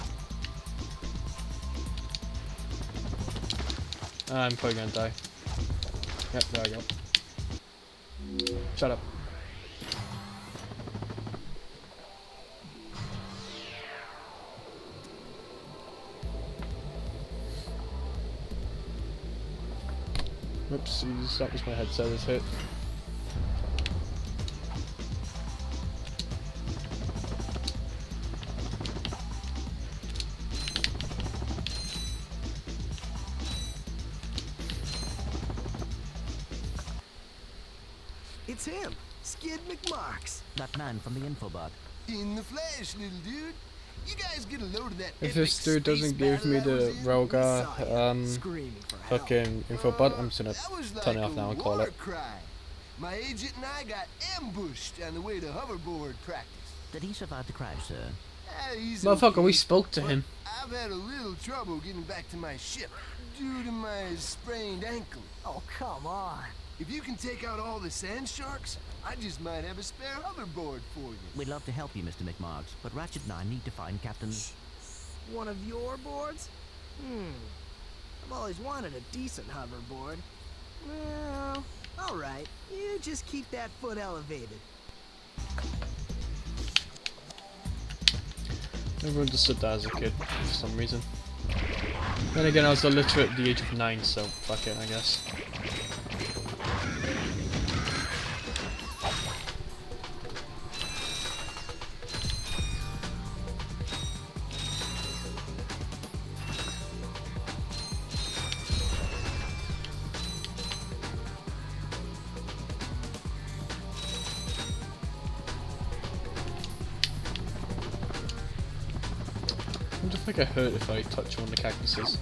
I'm probably gonna die. Yep, there I go. Shut up. Oopsies, that was my headset that's hit. It's him, Skid McMarks. That man from the infobot. In the flesh, little dude. You guys get a load of that. If this dude doesn't give me the Rogar, fucking infobot, I'm just gonna turn it off now and call it. Cry. My agent and I got ambushed on the way to hoverboard practice. Did he survive the crash, sir? He's Motherfucker, okay, we spoke to him. I've had a little trouble getting back to my ship due to my sprained ankle. Oh, come on. If you can take out all the sand sharks, I just might have a spare hoverboard for you. We'd love to help you, Mr. McMarks, but Ratchet and I need to find Captain... One of your boards? I've always wanted a decent hoverboard. Well, alright. You just keep that foot elevated. Never understood that as a kid, for some reason. Then again, I was illiterate at the age of 9, so fuck it, I guess. I don't think I hurt if I touch one of the cactuses.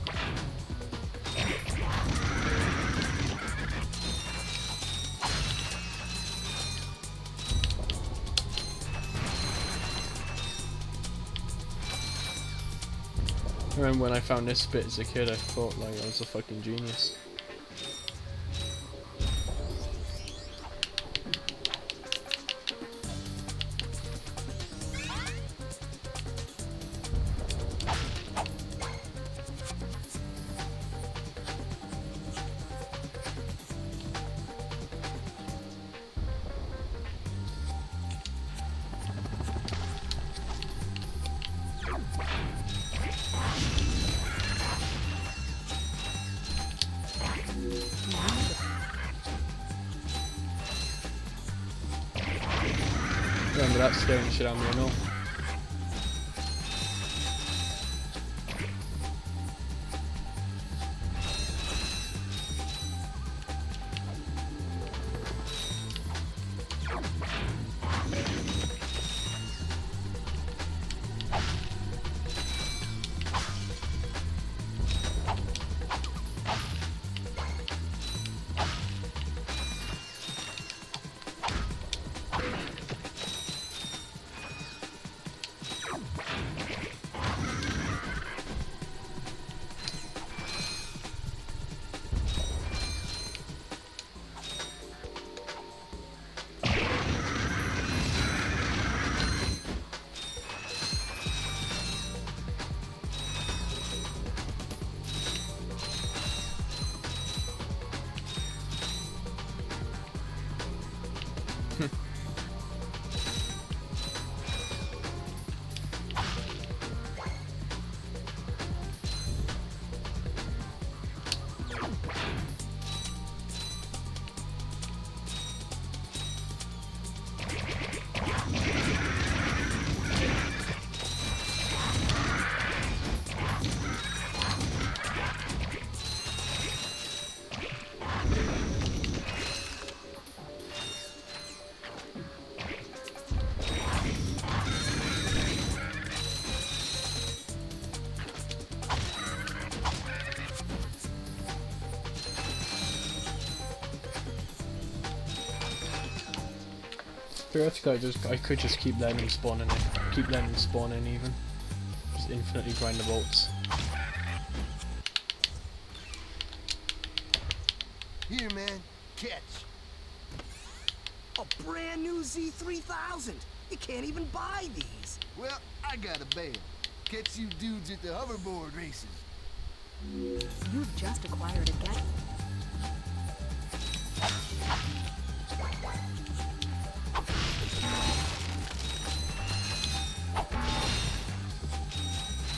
I remember when I found this bit as a kid, I thought like I was a fucking genius. Remember that scaring the shit out of me, I know. Theoretically, I could just keep letting them spawn in it. Keep letting them spawn in even. Just infinitely grind the bolts. Here, man. Catch. A brand new Z3000. You can't even buy these. Well, I got a bail. Catch you dudes at the hoverboard races. You've just acquired a gadget.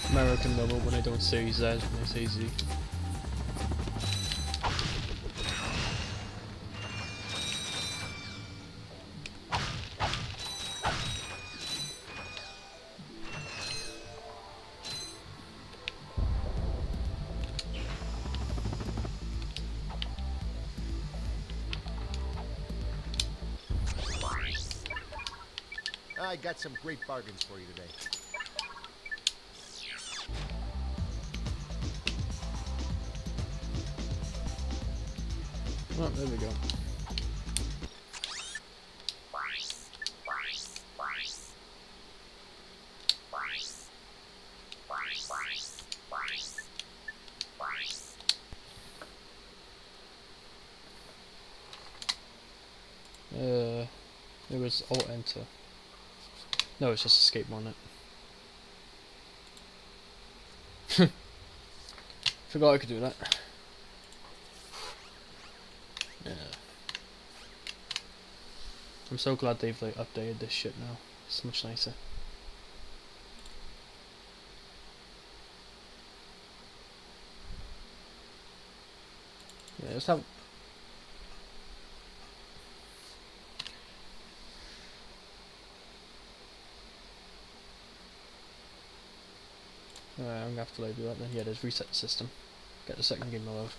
American level when I don't say Z, when I say Z. I got some great bargains for you today. Oh, there we go. It was Alt Enter. No, it's just escape on it. Forgot I could do that. Yeah. I'm so glad they've like updated this shit now. It's much nicer. Yeah, let's have. I'm gonna have to do that then. Yeah, there's reset the system. Get the second game allowed.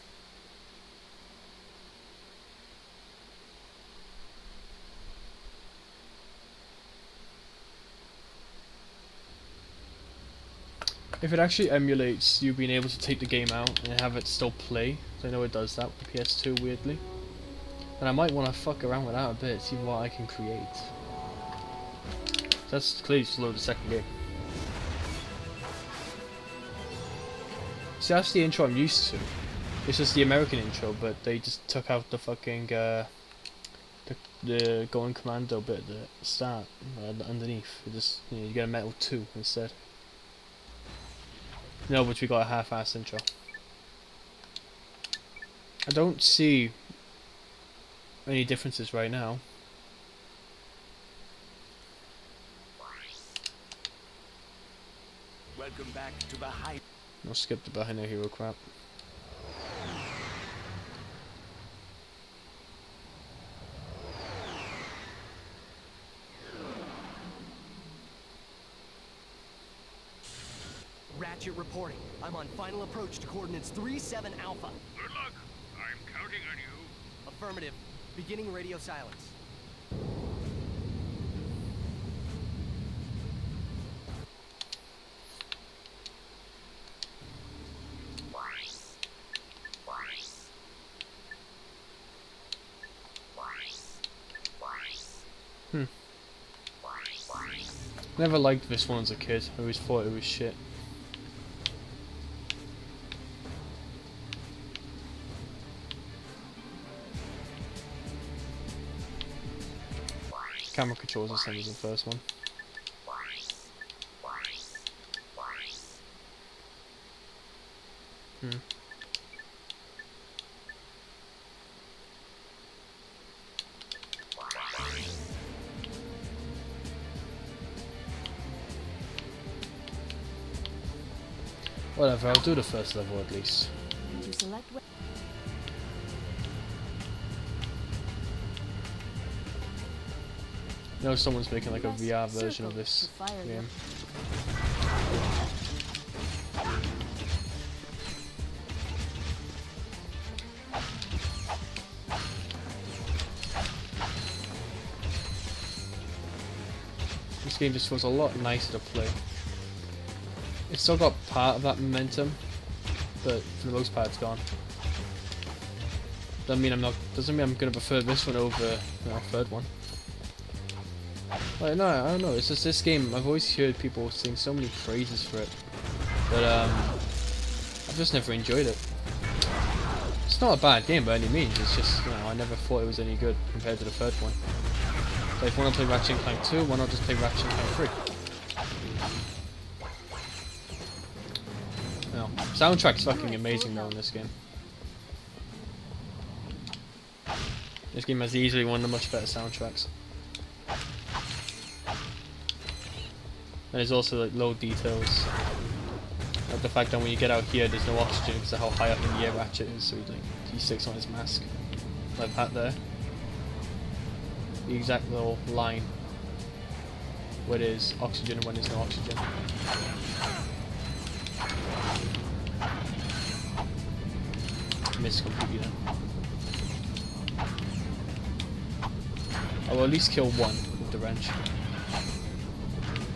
If it actually emulates you being able to take the game out and have it still play, so I know it does that with the PS2 weirdly, then I might want to fuck around with that a bit, see what I can create. So that's clearly just load the second game. See, that's the intro I'm used to. It's just the American intro, but they just took out the fucking the going commando bit at the start underneath. It just, you know, you get a metal 2 instead. No, but we got a half-assed intro. I don't see any differences right now. Welcome back to behind. I'll skip the behind the hero crap. Ratchet reporting. I'm on final approach to coordinates 37 Alpha. Good luck. I'm counting on you. Affirmative. Beginning radio silence. Never liked this one as a kid. I always thought it was shit. Camera controls are the same as the first one. Whatever, I'll do the first level at least. To select You know, someone's making like a VR version of this game. This game just feels a lot nicer to play. It's still got part of that momentum, but for the most part it's gone. Doesn't mean I'm gonna prefer this one over the third one. Like, no, I don't know. It's just this game. I've always heard people sing so many praises for it, but I've just never enjoyed it. It's not a bad game by any means. It's just, you know, I never thought it was any good compared to the third one. So if you want to play Ratchet and Clank 2, why not just play Ratchet and Clank 3? No, soundtrack's fucking amazing though in this game. This game has easily one of the much better soundtracks. There's also like low details. Like the fact that when you get out here there's no oxygen because of how high up in the air Ratchet is, so he sticks on his mask. Like that there. The exact little line where there's oxygen and when there's no oxygen. Missed completely then. I will at least kill one with the wrench.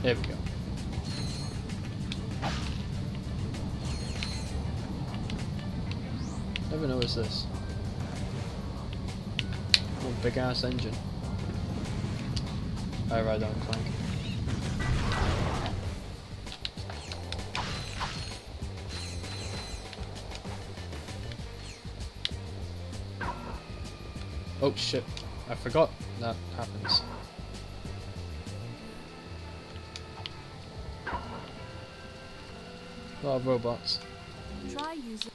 There we go. Never noticed this. One big ass engine. I ride down Clank. Oh shit, I forgot that happens. A lot of robots. Try using.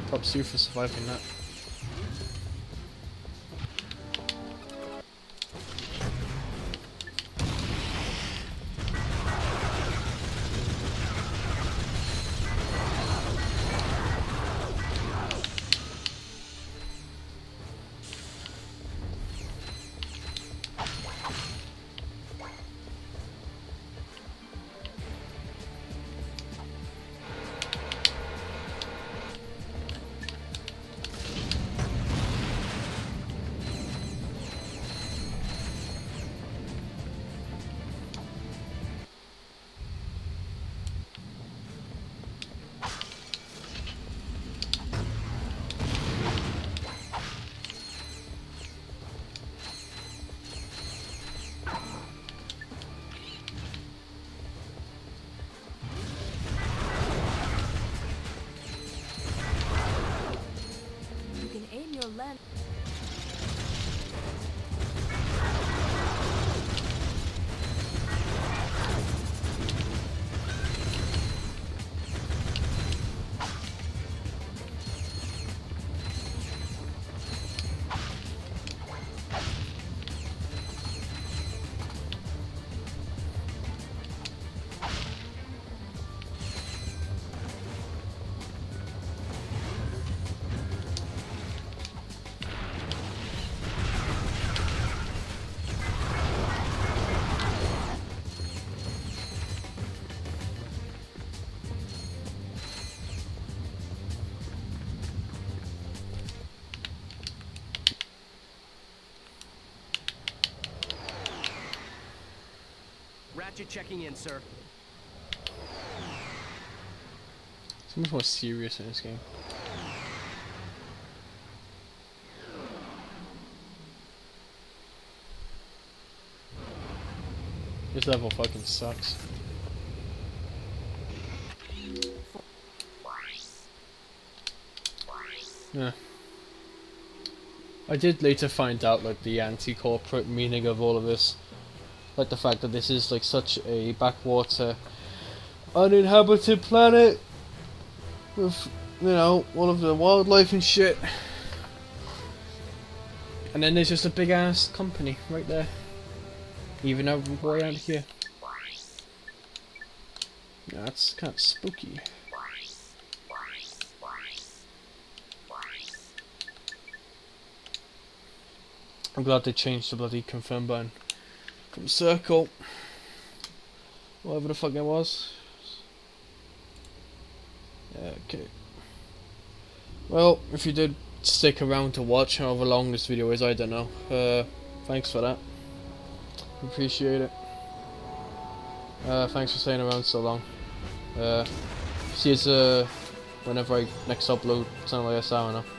Props to you for surviving that. You can aim your lens. Ratchet checking in, sir. It's much more serious in this game. This level fucking sucks. Yeah. I did later find out like the anti-corporate meaning of all of this. Like the fact that this is like such a backwater, uninhabited planet with, you know, all of the wildlife and shit. And then there's just a big ass company right there. Even over way out here. Yeah, that's kind of spooky. I'm glad they changed the bloody confirm button from circle, whatever the fuck it was. Yeah, okay. Well, if you did stick around to watch however long this video is, I don't know. Thanks for that. Appreciate it. Thanks for staying around so long. See you whenever I next upload something like this, I don't know.